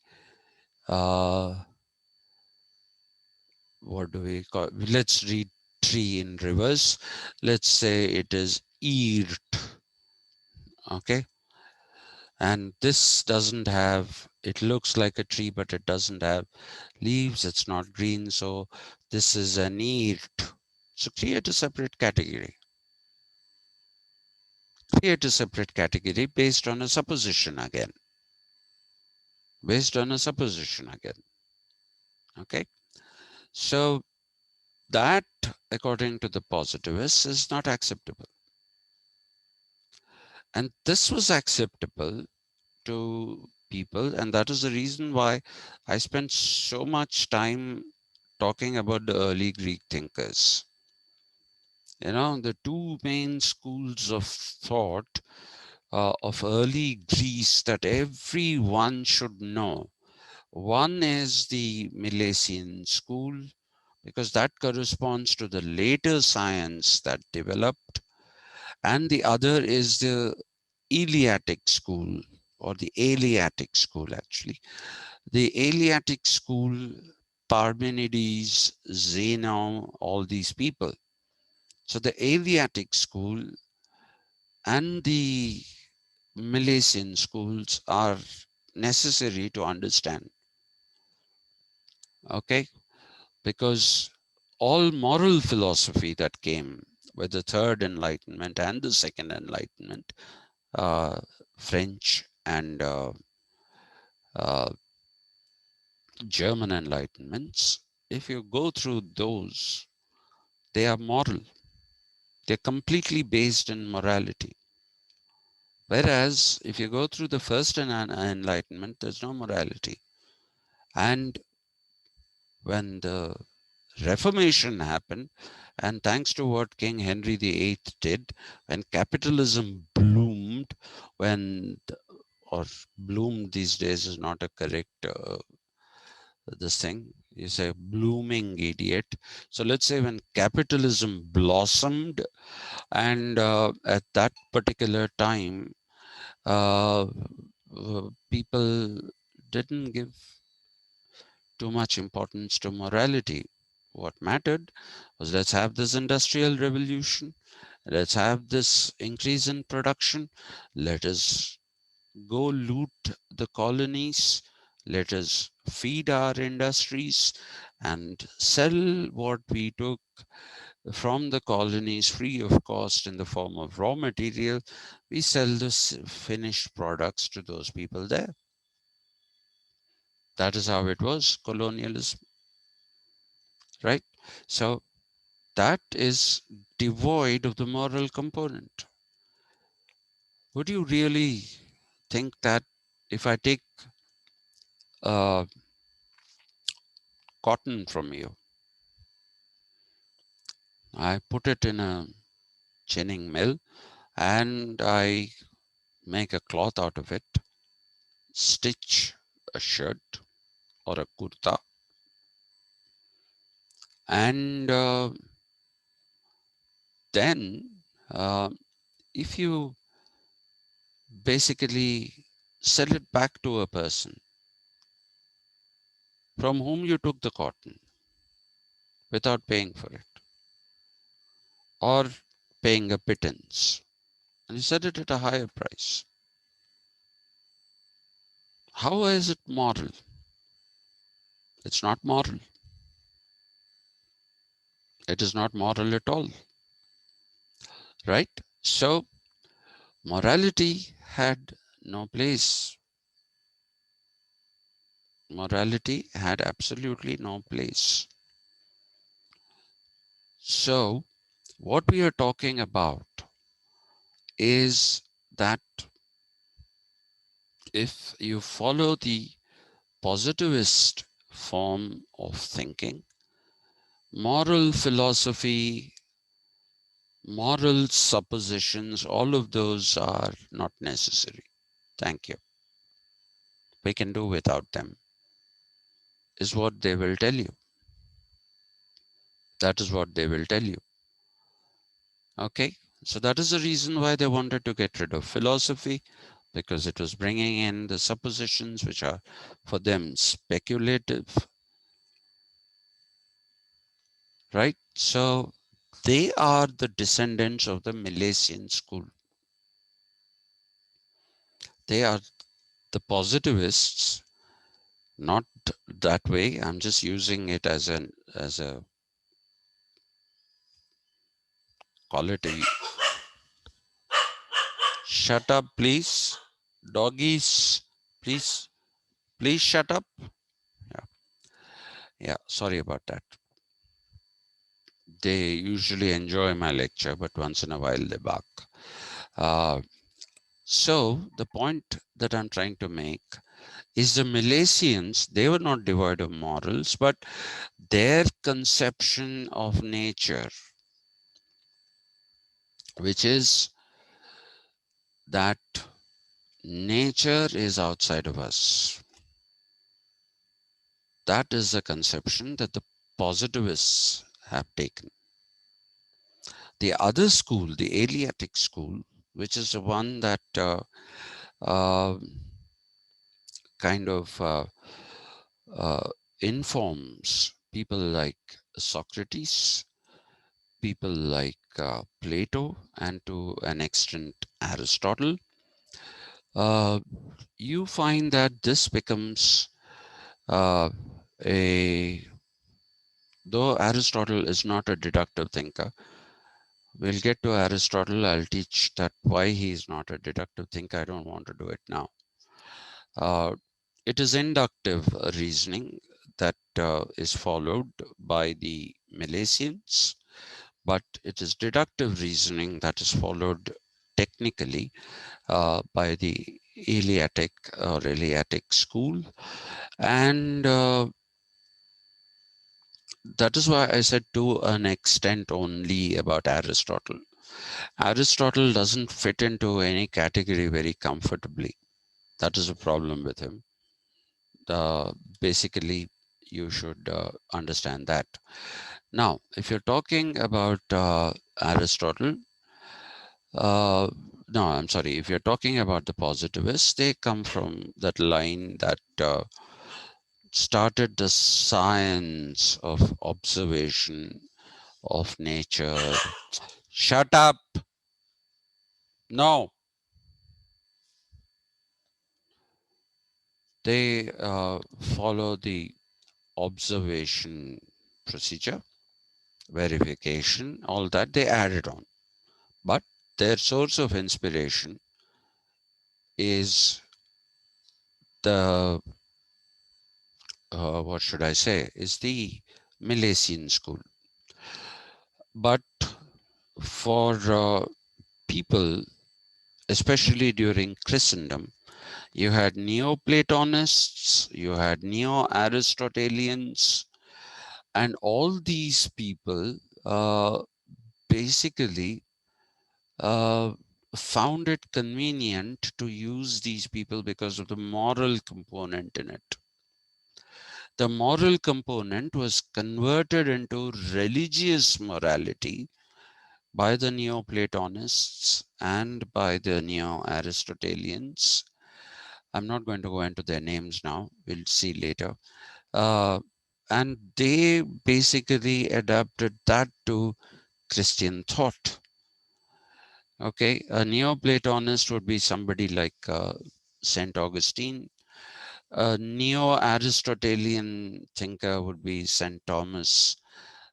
what do we call? Let's read tree in reverse. Let's say it is eart. Okay. And this doesn't have, it looks like a tree, but it doesn't have leaves. It's not green. So this is an eart. So create a separate category. Create a separate category based on a supposition again. Based on a supposition again. Okay. So that, according to the positivists, is not acceptable. And this was acceptable to people, and that is the reason why I spent so much time talking about the early Greek thinkers. The two main schools of thought of early Greece that everyone should know. One is the Milesian school, because that corresponds to the later science that developed, and the other is the Eleatic school, or the Eleatic school actually. The Eleatic school, Parmenides, Zeno, all these people. So the Eleatic school and the Milesian schools are necessary to understand, okay? Because all moral philosophy that came with the third enlightenment and the second enlightenment, uh, French and uh, German enlightenments, if you go through those, they are moral. They're completely based in morality. Whereas if you go through the first enlightenment, there's no morality. And when the Reformation happened, and thanks to what King Henry VIII did, when capitalism bloomed, or bloomed these days is not a correct this thing, is a blooming idiot. So let's say when capitalism blossomed, and at that particular time, uh, people didn't give too much importance to morality. What mattered was, let's have this industrial revolution, let's have this increase in production, let us go loot the colonies, let us feed our industries and sell what we took from the colonies free of cost in the form of raw material. We sell the finished products to those people there. That is how it was, colonialism, right? So that is devoid of the moral component. Would you really think that if I take uh, cotton from you, I put it in a ginning mill, and I make a cloth out of it, stitch a shirt or a kurta, and then uh, if you basically sell it back to a person from whom you took the cotton without paying for it, or paying a pittance, and you sell it at a higher price, how is it moral? It's not moral. It is not moral at all, right? So morality had no place. Morality had absolutely no place. So what we are talking about is that if you follow the positivist form of thinking, moral philosophy, moral suppositions, all of those are not necessary. Thank you. We can do without them, is what they will tell you. That is what they will tell you. Okay, so that is the reason why they wanted to get rid of philosophy, because it was bringing in the suppositions which are for them speculative, right? So they are the descendants of the Milesian school. They are the positivists, not that way. I'm just using it as a quality. Shut up, please. Doggies, please shut up. Yeah, yeah, sorry about that. They usually enjoy my lecture, but once in a while they bark. Uh, So the point that I'm trying to make is the Milesians, they were not devoid of morals, but their conception of nature, which is that nature is outside of us. That is the conception that the positivists have taken. The other school, the Eleatic school, which is the one that uh, kind of informs people like Socrates, people like Plato, and to an extent Aristotle, uh, you find that this becomes uh, a, though Aristotle is not a deductive thinker, we'll get to Aristotle. I'll teach that why he is not a deductive thinker. I don't want to do it now. It is inductive reasoning that is followed by the Milesians, but it is deductive reasoning that is followed technically by the Eleatic or Eleatic school. And that is why I said to an extent only about Aristotle. Aristotle doesn't fit into any category very comfortably. That is a problem with him. Basically, you should understand that. Now, if you're talking about Aristotle, uh, no, I'm sorry, if you're talking about the positivists, they come from that line that started the science of observation of nature. Shut up! No. They follow the observation procedure, verification, all that they added on. But their source of inspiration is the, what should I say, is the Milesian school. But for people, especially during Christendom, you had Neoplatonists, you had Neo-Aristotelians, and all these people basically uh, found it convenient to use these people because of the moral component in it. The moral component was converted into religious morality by the Neoplatonists and by the Neo-Aristotelians. I'm not going to go into their names now. We'll see later. And they basically adapted that to Christian thought. Okay, a Neoplatonist would be somebody like St. Augustine. A Neo-Aristotelian thinker would be St. Thomas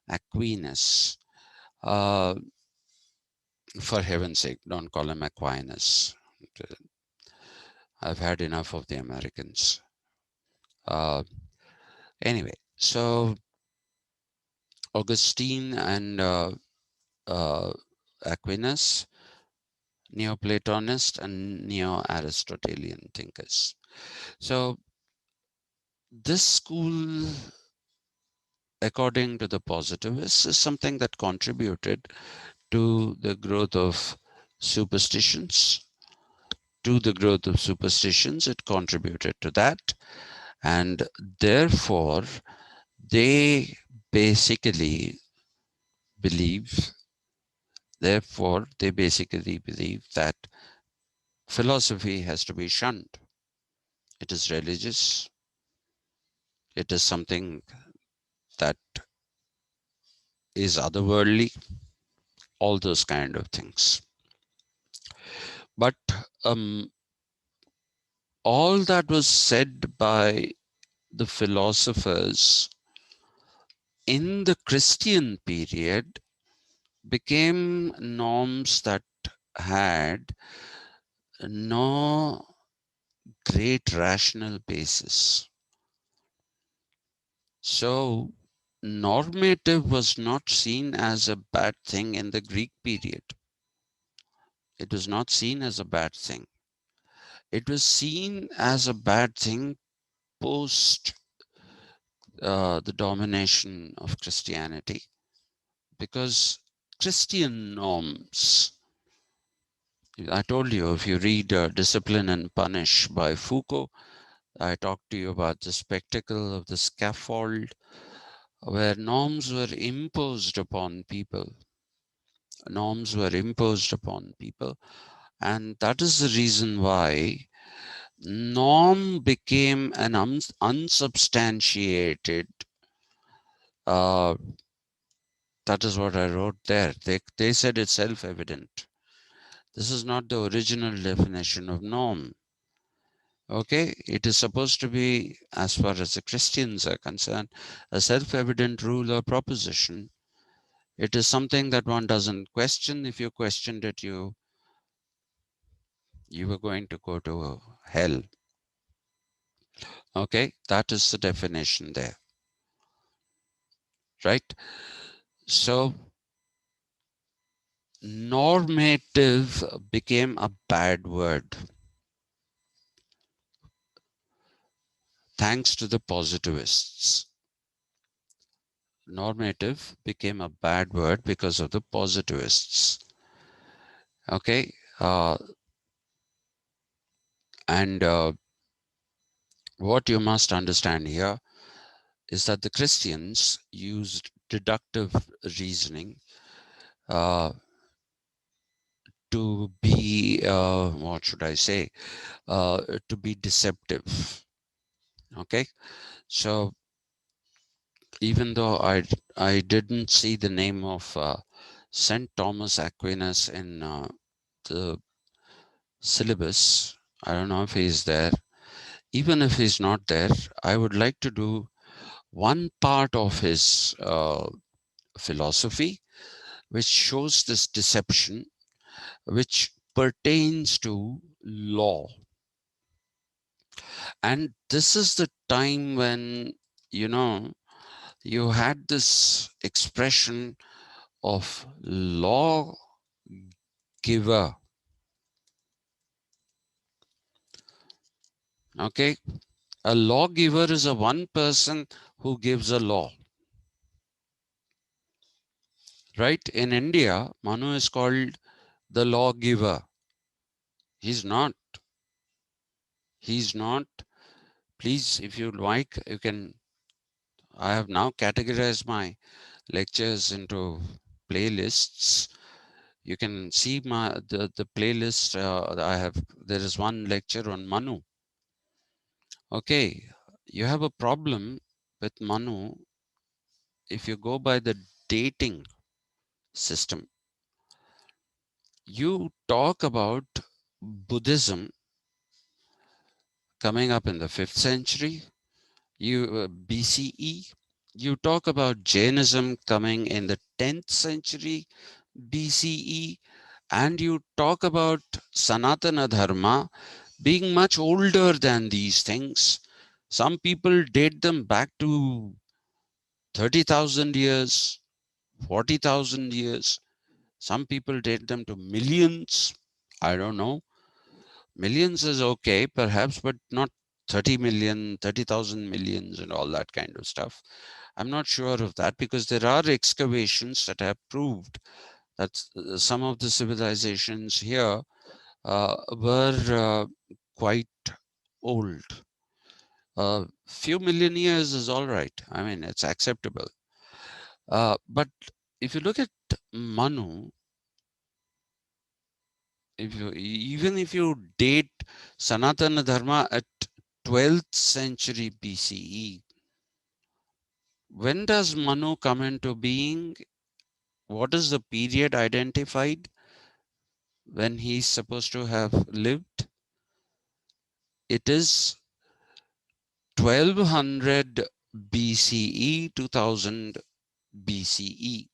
Aquinas. Uh, for heaven's sake, don't call him Aquinas. I've had enough of the Americans. Uh, anyway, so Augustine and Aquinas, Neoplatonist and Neo-Aristotelian thinkers. So this school, according to the positivists, is something that contributed to the growth of superstitions. It contributed to that. And therefore, they basically believe, that philosophy has to be shunned. It is religious. It is something that is otherworldly, all those kind of things. But all that was said by the philosophers in the Christian period became norms that had no great rational basis. So, normative was not seen as a bad thing in the Greek period. It was not seen as a bad thing. It was seen as a bad thing post the domination of Christianity, because Christian norms, I told you, if you read Discipline and Punish by Foucault, I talked to you about the spectacle of the scaffold, where norms were imposed upon people. Norms were imposed upon people. And that is the reason why norm became an unsubstantiated, uh, that is what I wrote there. They said it's self-evident. This is not the original definition of norm. Okay, it is supposed to be, as far as the Christians are concerned, a self-evident rule or proposition. It is something that one doesn't question. If you questioned it, you were going to go to hell. Okay, that is the definition there, right? So normative became a bad word thanks to the positivists. Normative became a bad word because of the positivists. Okay, and what you must understand here is that the Christians used deductive reasoning to be, what should I say, to be deceptive. Okay, so even though I didn't see the name of St. Thomas Aquinas in the syllabus, I don't know if he's there. Even if he's not there, I would like to do one part of his philosophy which shows this deception, which pertains to law. And this is the time when, you know, you had this expression of law giver. Okay, a lawgiver is a one person who gives a law. Right? In India, Manu is called the lawgiver. He's not. He's not. Please, if you like, you can. I have now categorized my lectures into playlists. You can see the playlist. I have. There is one lecture on Manu. Okay, you have a problem with Manu if you go by the dating system. You talk about Buddhism coming up in the 5th century, BCE. You talk about Jainism coming in the 10th century BCE, and you talk about Sanatana Dharma being much older than these things. Some people date them back to 30,000 years, 40,000 years. Some people date them to millions. I don't know. Millions is okay, perhaps, but not 30 million, 30,000 millions and all that kind of stuff. I'm not sure of that, because there are excavations that have proved that some of the civilizations here were quite old. A few million years is all right. I mean, it's acceptable. But if you look at Manu, even if you date Sanatana Dharma at 12th century BCE, when does Manu come into being? What is the period identified when he's supposed to have lived? It is 1200 BCE, 2000 BCE.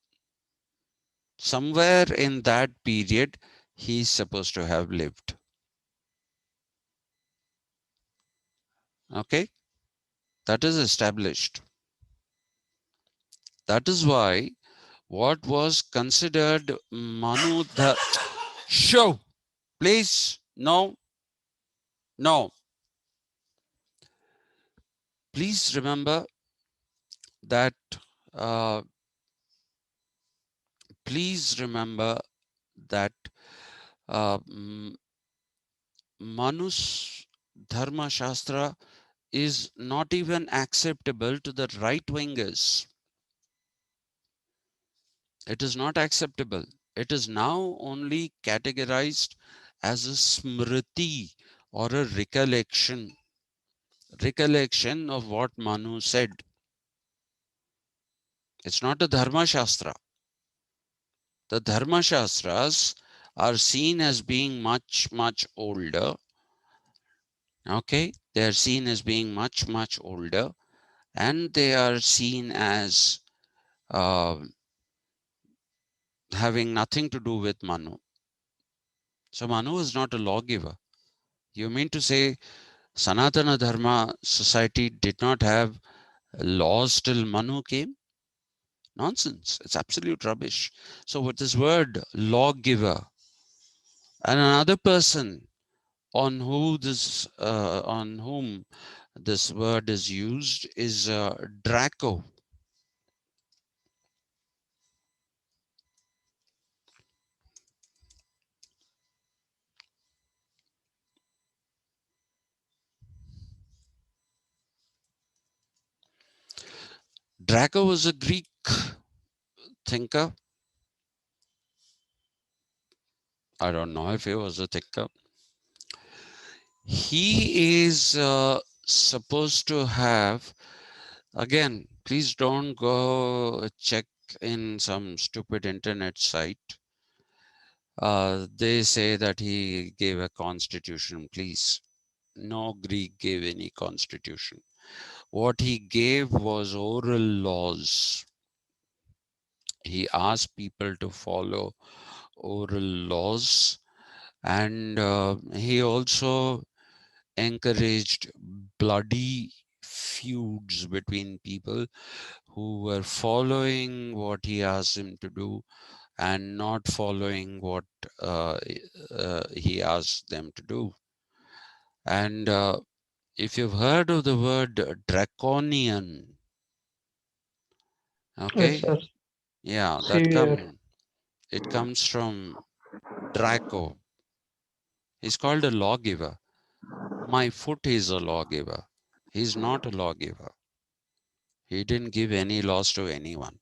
Somewhere in that period, he's supposed to have lived. Okay, that is established. That is why what was considered Manu the show, please, no, Now, please remember that uh, please remember that Manu's Dharma Shastra is not even acceptable to the right wingers. It is not acceptable. It is now only categorized as a smriti or a recollection of what Manu said. It's not a Dharma Shastra. The Dharma Shastras are seen as being much, much older. Okay, they are seen as being much, much older, and they are seen as uh, having nothing to do with Manu. So Manu is not a lawgiver. You mean to say Sanatana Dharma society did not have laws till Manu came? Nonsense. It's absolute rubbish. So with this word lawgiver, and another person on whom this word is used is Draco. Draco was a Greek thinker. I don't know if he was a thinker. He is supposed to have, again, please don't go check in some stupid internet site. They say that he gave a constitution. Please, no Greek gave any constitution. What he gave was oral laws. He asked people to follow oral laws, and he also encouraged bloody feuds between people who were following what he asked them to do and not following what he asked them to do. And if you've heard of the word draconian, Yes, okay, sir. yeah, Severe. it comes from Draco. He's called a lawgiver. My foot is a lawgiver. He's not a lawgiver. He didn't give any laws to anyone.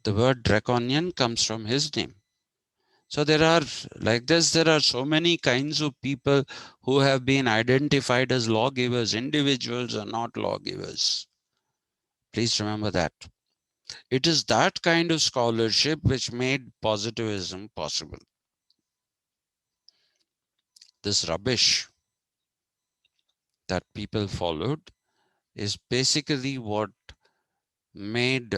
The word draconian comes from his name. So there are, like this, there are so many kinds of people who have been identified as lawgivers. Individuals are not lawgivers. Please remember that. It is that kind of scholarship which made positivism possible. This rubbish that people followed is basically what made,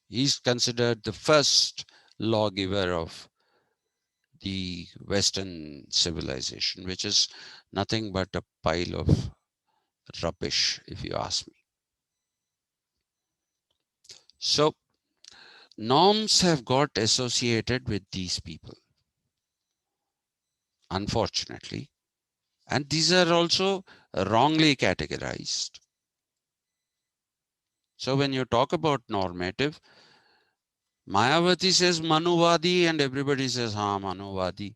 he's considered the first lawgiver of the Western civilization, which is nothing but a pile of rubbish, if you ask me. So, norms have got associated with these people, unfortunately, and these are also wrongly categorized. So, when you talk about normative, Mayavati says Manuvadi, and everybody says, Ha, Manuvadi.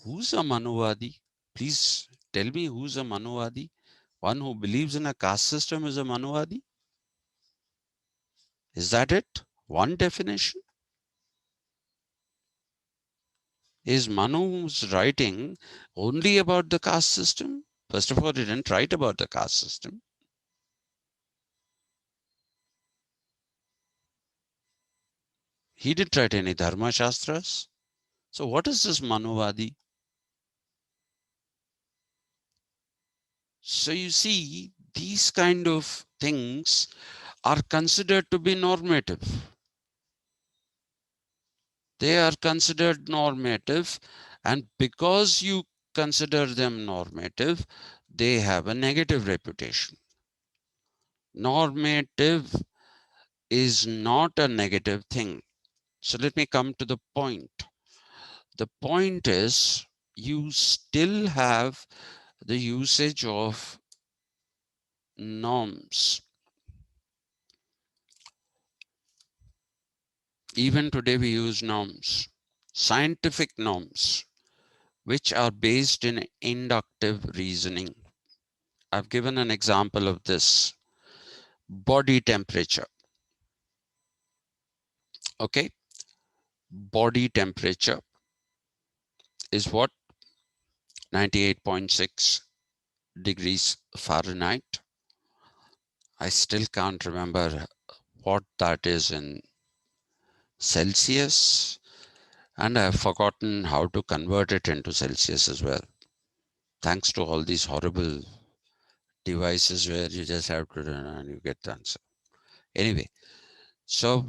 Who's a Manuvadi? Please tell me who's a Manuvadi? One who believes in a caste system is a Manuvadi? Is that it? One definition? Is Manu's writing only about the caste system? First of all, he didn't write about the caste system. He didn't write any Dharma Shastras. So what is this Manuvadi? So you see, these kind of things are considered to be normative. They are considered normative, and because you consider them normative, they have a negative reputation. Normative is not a negative thing. So let me come to the point. The point is, you still have the usage of norms. Even today we use norms, scientific norms, which are based in inductive reasoning. I've given an example of this. Body temperature. Okay, body temperature is what? 98.6 degrees Fahrenheit. I still can't remember what that is in Celsius, and I've forgotten how to convert it into Celsius as well. Thanks to all these horrible devices where you just have to and you get the answer. Anyway, so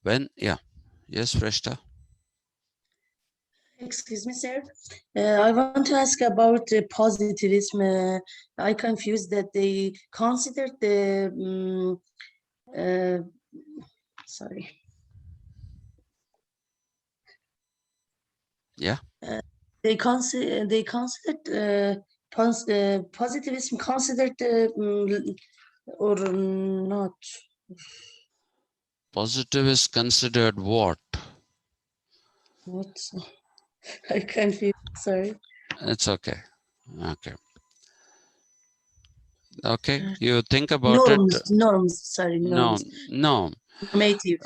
when, yes, Freshta? Excuse me, sir. I want to ask about positivism. I confused that they considered the uh, sorry. Yeah. They considered positivism considered or not. Positive is considered what? What? I confused. Sorry. It's okay. Okay. Okay. You think about it. Norms. Sorry, No, norms. no. Normative.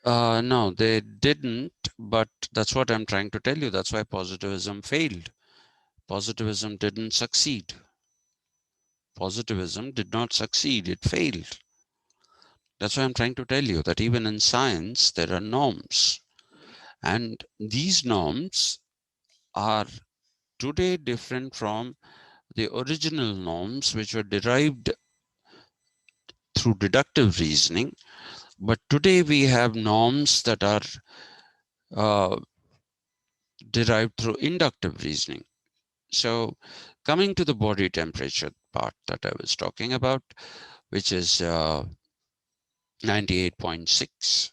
No, they didn't, but that's what I'm trying to tell you. That's why positivism failed. Positivism didn't succeed. Positivism did not succeed, it failed. That's why I'm trying to tell you that even in science, there are norms. And these norms are today different from the original norms, which were derived through deductive reasoning. But today we have norms that are derived through inductive reasoning. So coming to the body temperature part that I was talking about, which is 98.6.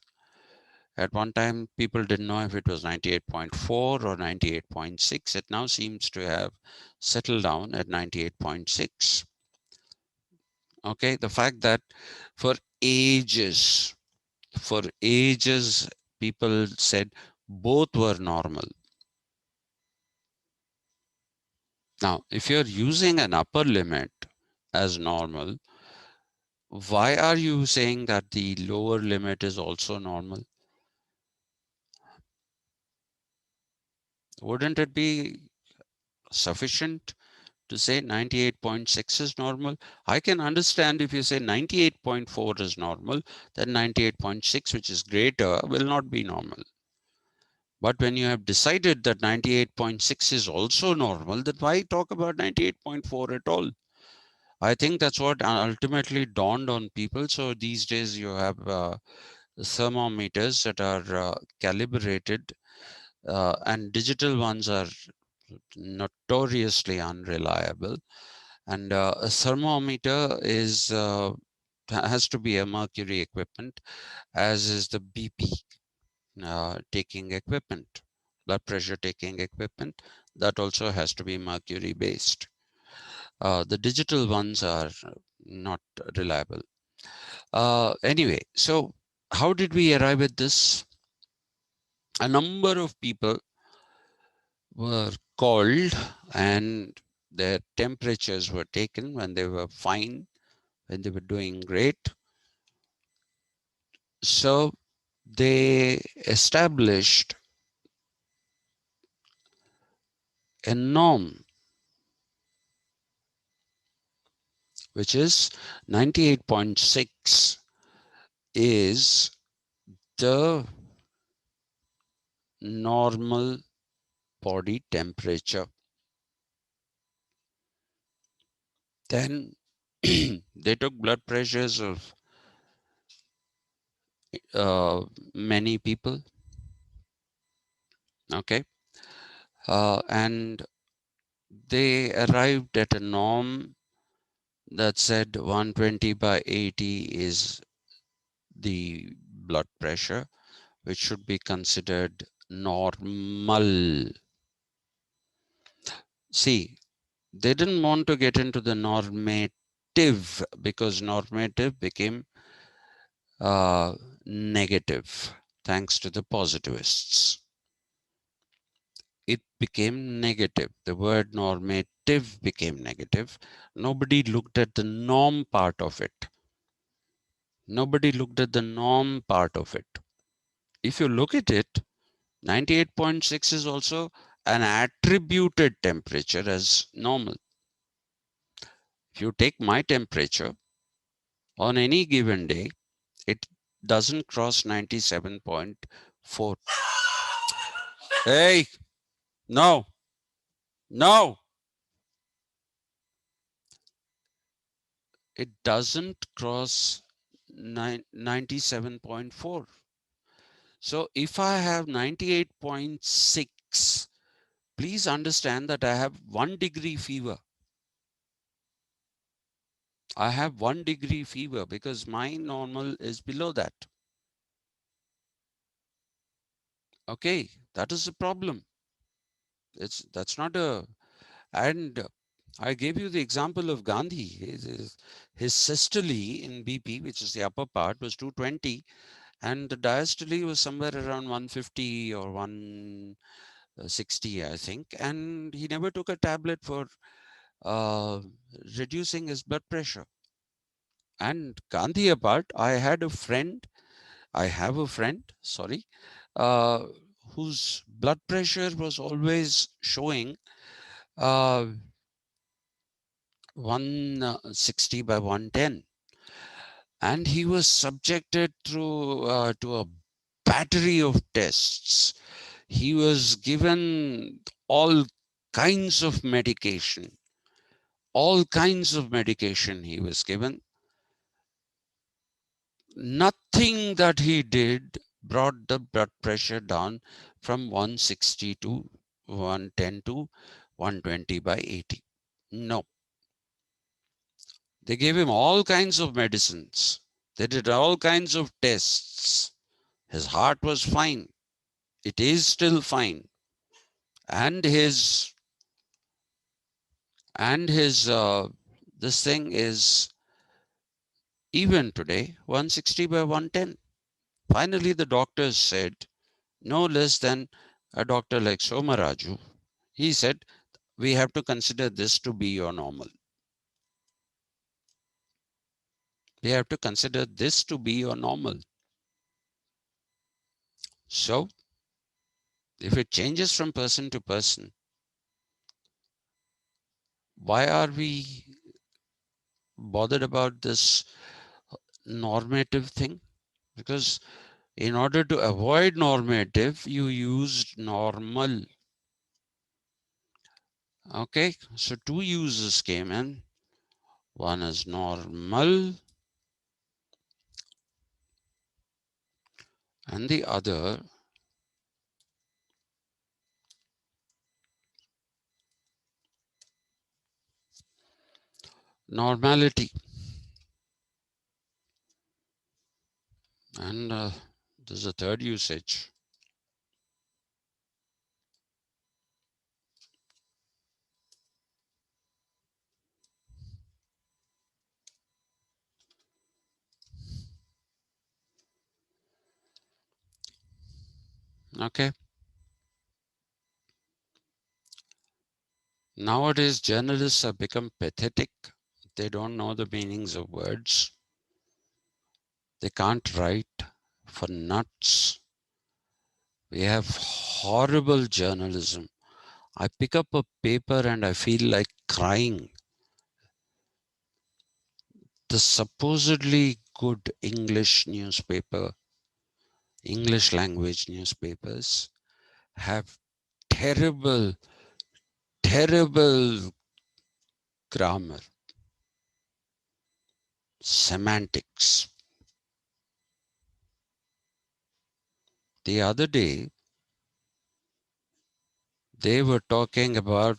At one time, people didn't know if it was 98.4 or 98.6. It now seems to have settled down at 98.6. Okay, the fact that for ages, people said both were normal. Now, if you're using an upper limit as normal, why are you saying that the lower limit is also normal? Wouldn't it be sufficient to say 98.6 is normal? I can understand if you say 98.4 is normal, then 98.6, which is greater, will not be normal. But when you have decided that 98.6 is also normal, then why talk about 98.4 at all? I think that's what ultimately dawned on people. So these days you have thermometers that are calibrated, and digital ones are notoriously unreliable. And a thermometer is has to be a mercury equipment, as is the BP taking equipment, blood pressure taking equipment. That also has to be mercury based. The digital ones are not reliable. Anyway, so how did we arrive at this? A number of people were called and their temperatures were taken when they were fine, when they were doing great. So they established a norm, which is 98.6 is the normal body temperature. Then they took blood pressures of many people. Okay. And they arrived at a norm that said 120/80 is the blood pressure, which should be considered normal. See, they didn't want to get into the normative because normative became negative thanks to the positivists. It became negative. The word normative became negative. Nobody looked at the norm part of it. Nobody looked at the norm part of it. If you look at it, 98.6 is also an attributed temperature as normal. If you take my temperature on any given day, it doesn't cross 97.4. Hey, no, no, it doesn't cross 97.4. So if I have 98.6, please understand that I have 1 degree fever. I have 1 degree fever because my normal is below that. Okay, that is a problem. That's not a, and I gave you the example of Gandhi. His systole in BP, which is the upper part, was 220, and the diastole was somewhere around 150 or 160, I think. And he never took a tablet for reducing his blood pressure. And Gandhi apart, I have a friend, sorry, uh, whose blood pressure was always showing 160 by 110. And he was subjected to a battery of tests. He was given all kinds of medication. All kinds of medication he was given. Nothing that he did brought the blood pressure down from 160 to 110 to 120 by 80. No. They gave him all kinds of medicines. They did all kinds of tests. His heart was fine. It is still fine. And his this thing is even today 160 by 110. Finally, the doctors said, no less than a doctor like Somaraju, he said, we have to consider this to be your normal. We have to consider this to be your normal. So, if it changes from person to person, why are we bothered about this normative thing? Because in order to avoid normative, you used normal. Okay, so two uses came in. One is normal and the other normality. And there's a third usage. Okay. Nowadays, journalists have become pathetic. They don't know the meanings of words. They can't write for nuts. We have horrible journalism. I pick up a paper and I feel like crying. The supposedly good English language newspapers have terrible, terrible grammar, semantics. The other day, they were talking about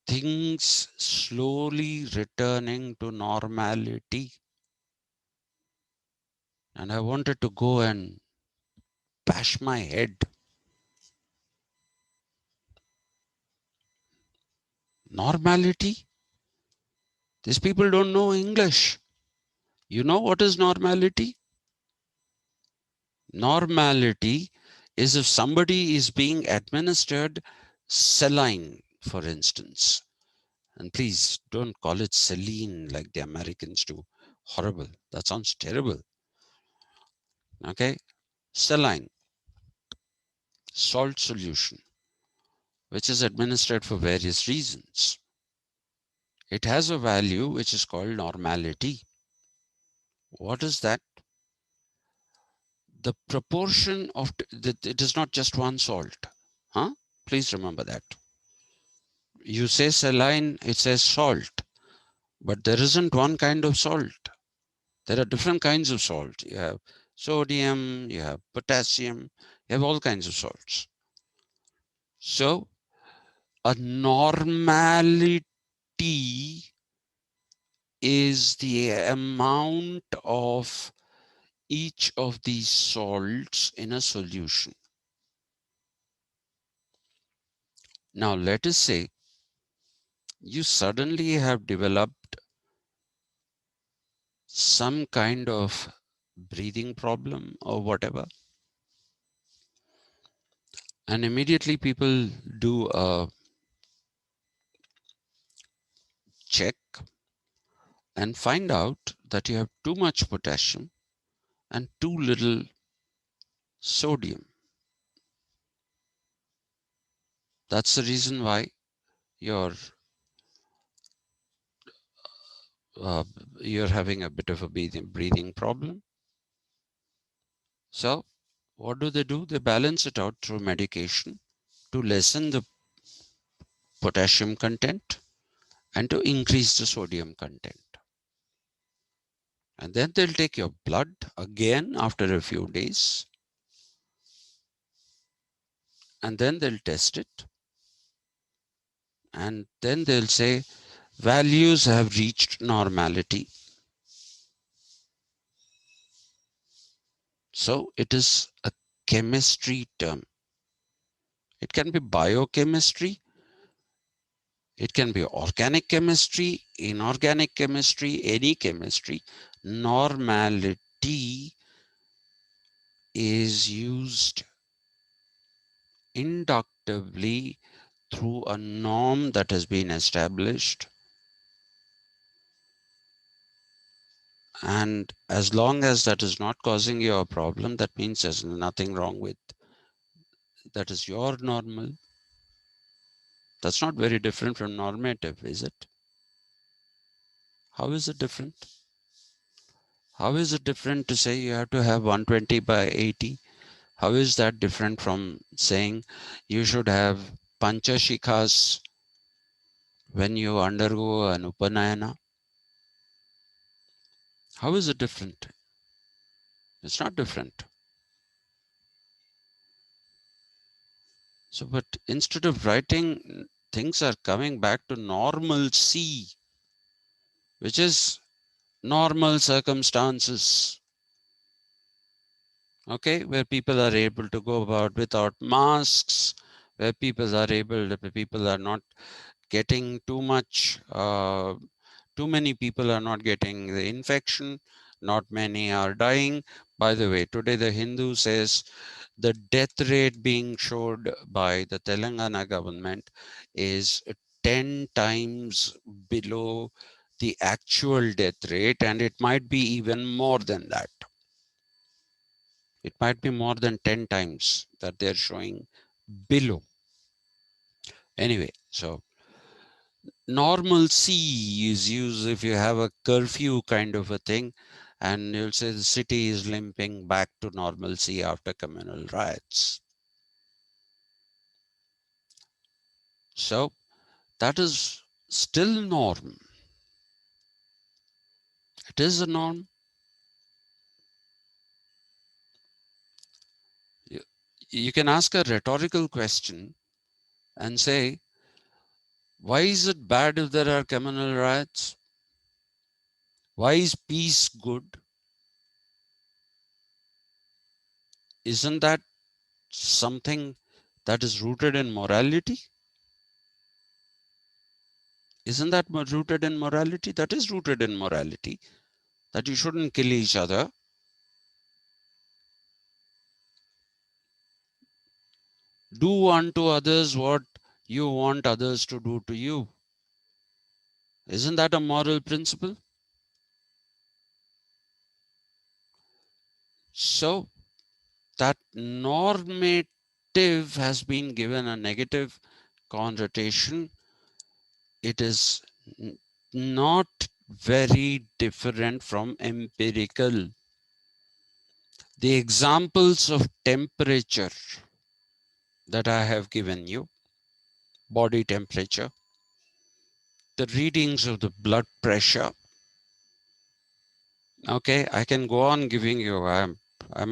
things slowly returning to normality. and I wanted to go and bash my head. Normality? These people don't know English. You know what is normality? Normality is if somebody is being administered saline, for instance. And please don't call it saline like the Americans do. Horrible. That sounds terrible. Okay? Saline, salt solution, which is administered for various reasons. It has a value which is called normality. What is that? The proportion of, it is not just one salt. Huh? Please remember that. You say saline, it says salt, but there isn't one kind of salt. There are different kinds of salt. You have sodium, you have potassium, you have all kinds of salts. So a normality is the amount of each of these salts in a solution. Now let us say you suddenly have developed some kind of breathing problem or whatever, and immediately people do a check and find out that you have too much potassium and too little sodium. That's the reason why you're uh, you're having a bit of a breathing problem. So what do? They balance it out through medication to lessen the potassium content and to increase the sodium content. And then they'll take your blood again after a few days, and then they'll test it, and then they'll say values have reached normality. So it is a chemistry term. It can be biochemistry, it can be organic chemistry, inorganic chemistry, any chemistry. Normality is used inductively through a norm that has been established. And as long as that is not causing you a problem, that means there's nothing wrong with that is your normal. That's not very different from normative, is it? How is it different? How is it different to say you have to have 120 by 80? How is that different from saying you should have panchashikhas when you undergo an upanayana? How is it different? It's not different. So, but instead of writing, things are coming back to normalcy, which is normal circumstances. Okay, where people are able to go about without masks, where people are not getting too much, too many people are not getting the infection, not many are dying. By the way, today the Hindu says the death rate being showed by the Telangana government is 10 times below the actual death rate, and it might be even more than that. It might be more than 10 times that they're showing below. Anyway, so normalcy is used if you have a curfew kind of a thing, and you'll say the city is limping back to normalcy after communal riots. So that is still norm. It is a norm. You can ask a rhetorical question and say, why is it bad if there are communal riots? Why is peace good? Isn't that something that is rooted in morality? Isn't that rooted in morality? That is rooted in morality, that you shouldn't kill each other. Do unto others what you want others to do to you. Isn't that a moral principle? So that normative has been given a negative connotation. It is not very different from empirical. The examples of temperature that I have given you, body temperature, the readings of the blood pressure. Okay, I can go on giving you. I'm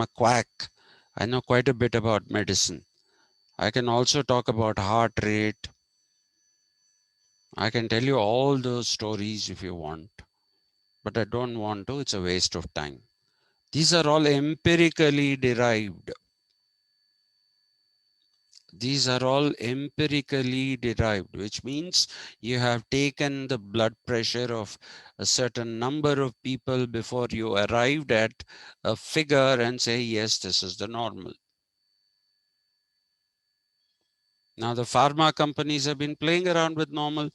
a quack. I know quite a bit about medicine. I can also talk about heart rate. I can tell you all those stories if you want, but I don't want to. It's a waste of time. These are all empirically derived. These are all empirically derived, which means you have taken the blood pressure of a certain number of people before you arrived at a figure and say, yes, this is the normal. Now, the pharma companies have been playing around with normal.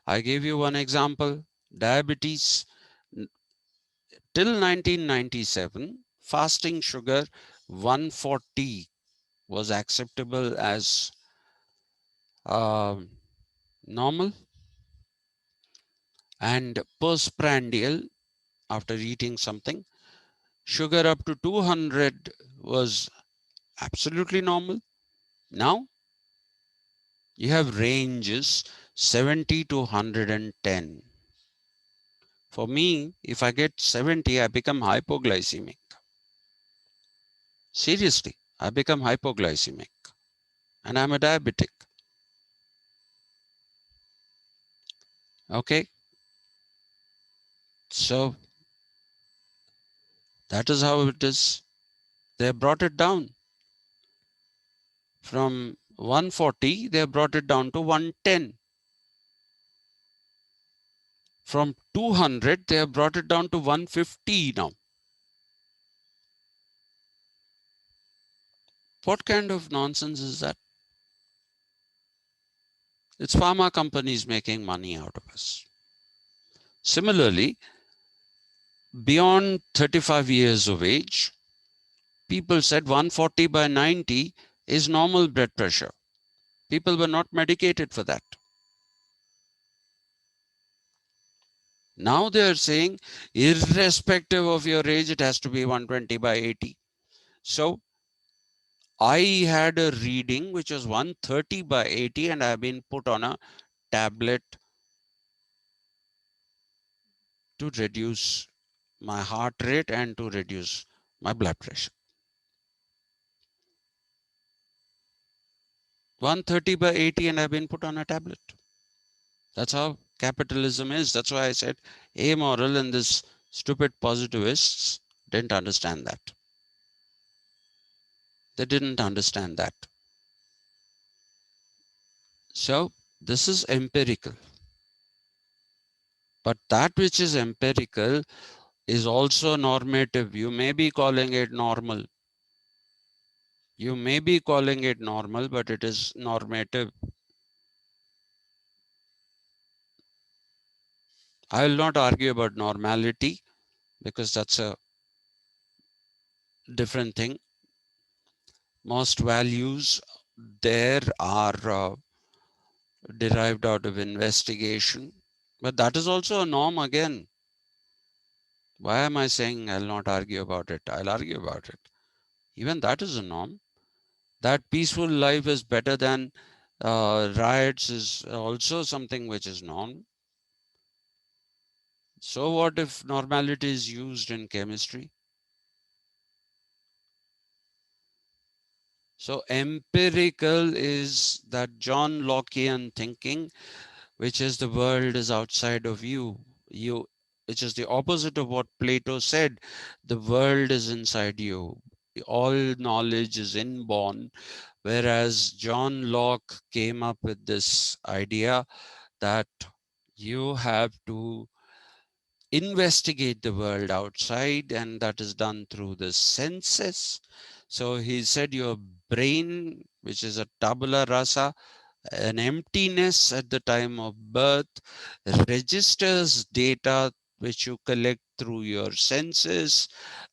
I gave you one example, diabetes. Till 1997, fasting sugar 140 was acceptable as normal, and postprandial, after eating something, sugar up to 200 was absolutely normal. Now you have ranges 70 to 110. For me, if I get 70, I become hypoglycemic. Seriously, I become hypoglycemic and I'm a diabetic. Okay, so that is how it is. They brought it down from 140, they brought it down to 110. From 200, they have brought it down to 150 now. What kind of nonsense is that? It's pharma companies making money out of us. Similarly, beyond 35 years of age, people said 140 by 90 is normal blood pressure. People were not medicated for that. Now they are saying, irrespective of your age, it has to be 120 by 80. So I had a reading which was 130 by 80 and I have been put on a tablet to reduce my heart rate and to reduce my blood pressure. 130 by 80 and I've been put on a tablet. That's how capitalism is. That's why I said amoral, and this stupid positivists didn't understand that. They didn't understand that. So this is empirical. But that which is empirical is also normative. You may be calling it normal. You may be calling it normal, but it is normative. I will not argue about normality because that's a different thing. Most values there are derived out of investigation, but that is also a norm again. Why am I saying I'll not argue about it? I'll argue about it. Even that is a norm. That peaceful life is better than riots is also something which is norm. So what if normality is used in chemistry? So empirical is that John Lockean thinking, which is the world is outside of you. Which is the opposite of what Plato said, the world is inside you. all knowledge is inborn, whereas John Locke came up with this idea that you have to investigate the world outside, and that is done through the senses. So he said your brain, which is a tabula rasa, an emptiness at the time of birth, registers data which you collect through your senses,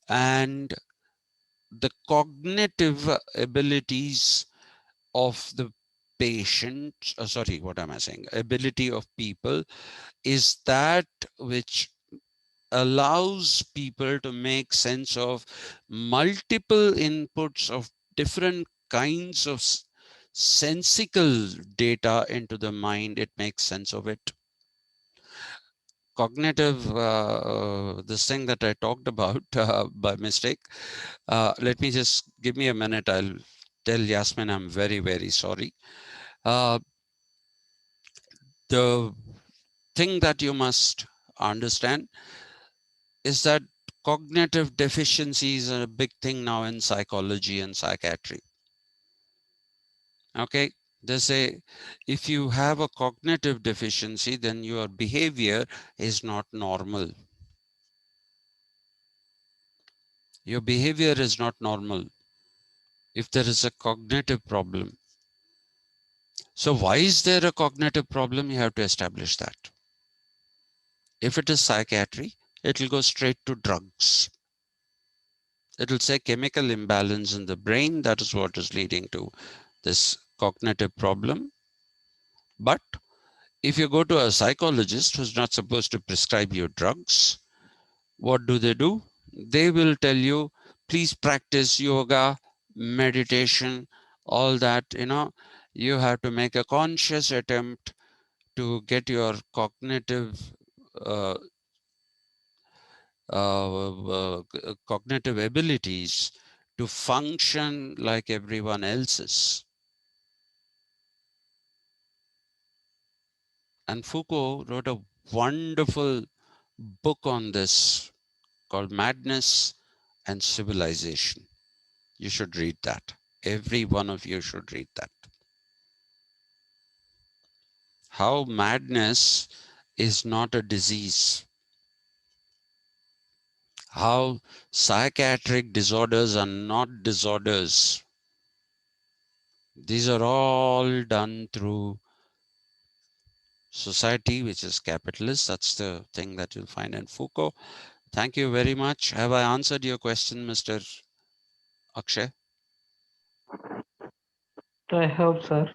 and the cognitive abilities of the patient, sorry, what am I saying? Ability of people is that which allows people to make sense of multiple inputs of different kinds of sensical data into the mind. It makes sense of it. Cognitive, this thing that I talked about by mistake, let me just give me a minute. I'll tell Yasmin I'm very, very sorry. The thing that you must understand is that cognitive deficiencies are a big thing now in psychology and psychiatry. Okay, they say if you have a cognitive deficiency, then your behavior is not normal. Your behavior is not normal if there is a cognitive problem. So why is there a cognitive problem? You have to establish that. If it is psychiatry, it will go straight to drugs. It will say chemical imbalance in the brain. That is what is leading to this cognitive problem. But if you go to a psychologist who's not supposed to prescribe you drugs, what do? They will tell you, please practice yoga, meditation, all that. You have to make a conscious attempt to get your cognitive uh, cognitive abilities to function like everyone else's. And Foucault wrote a wonderful book on this called Madness and Civilization. You should read that. Every one of you should read that. How madness is not a disease. How psychiatric disorders are not disorders. These are all done through society, which is capitalist. That's the thing that you'll find in Foucault. Thank you very much. Have I answered your question, Mr. Akshay? I hope, sir.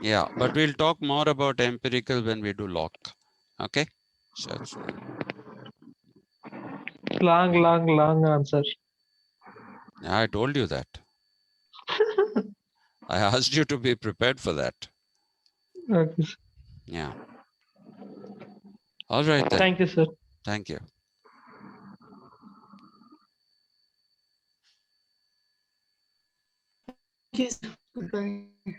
Yeah, but we'll talk more about empirical when we do Locke. Okay? So Long answer. I told you that. I asked you to be prepared for that. Okay, sir. Yeah. All right then. Thank you, sir. Thank you. Thank you. Goodbye.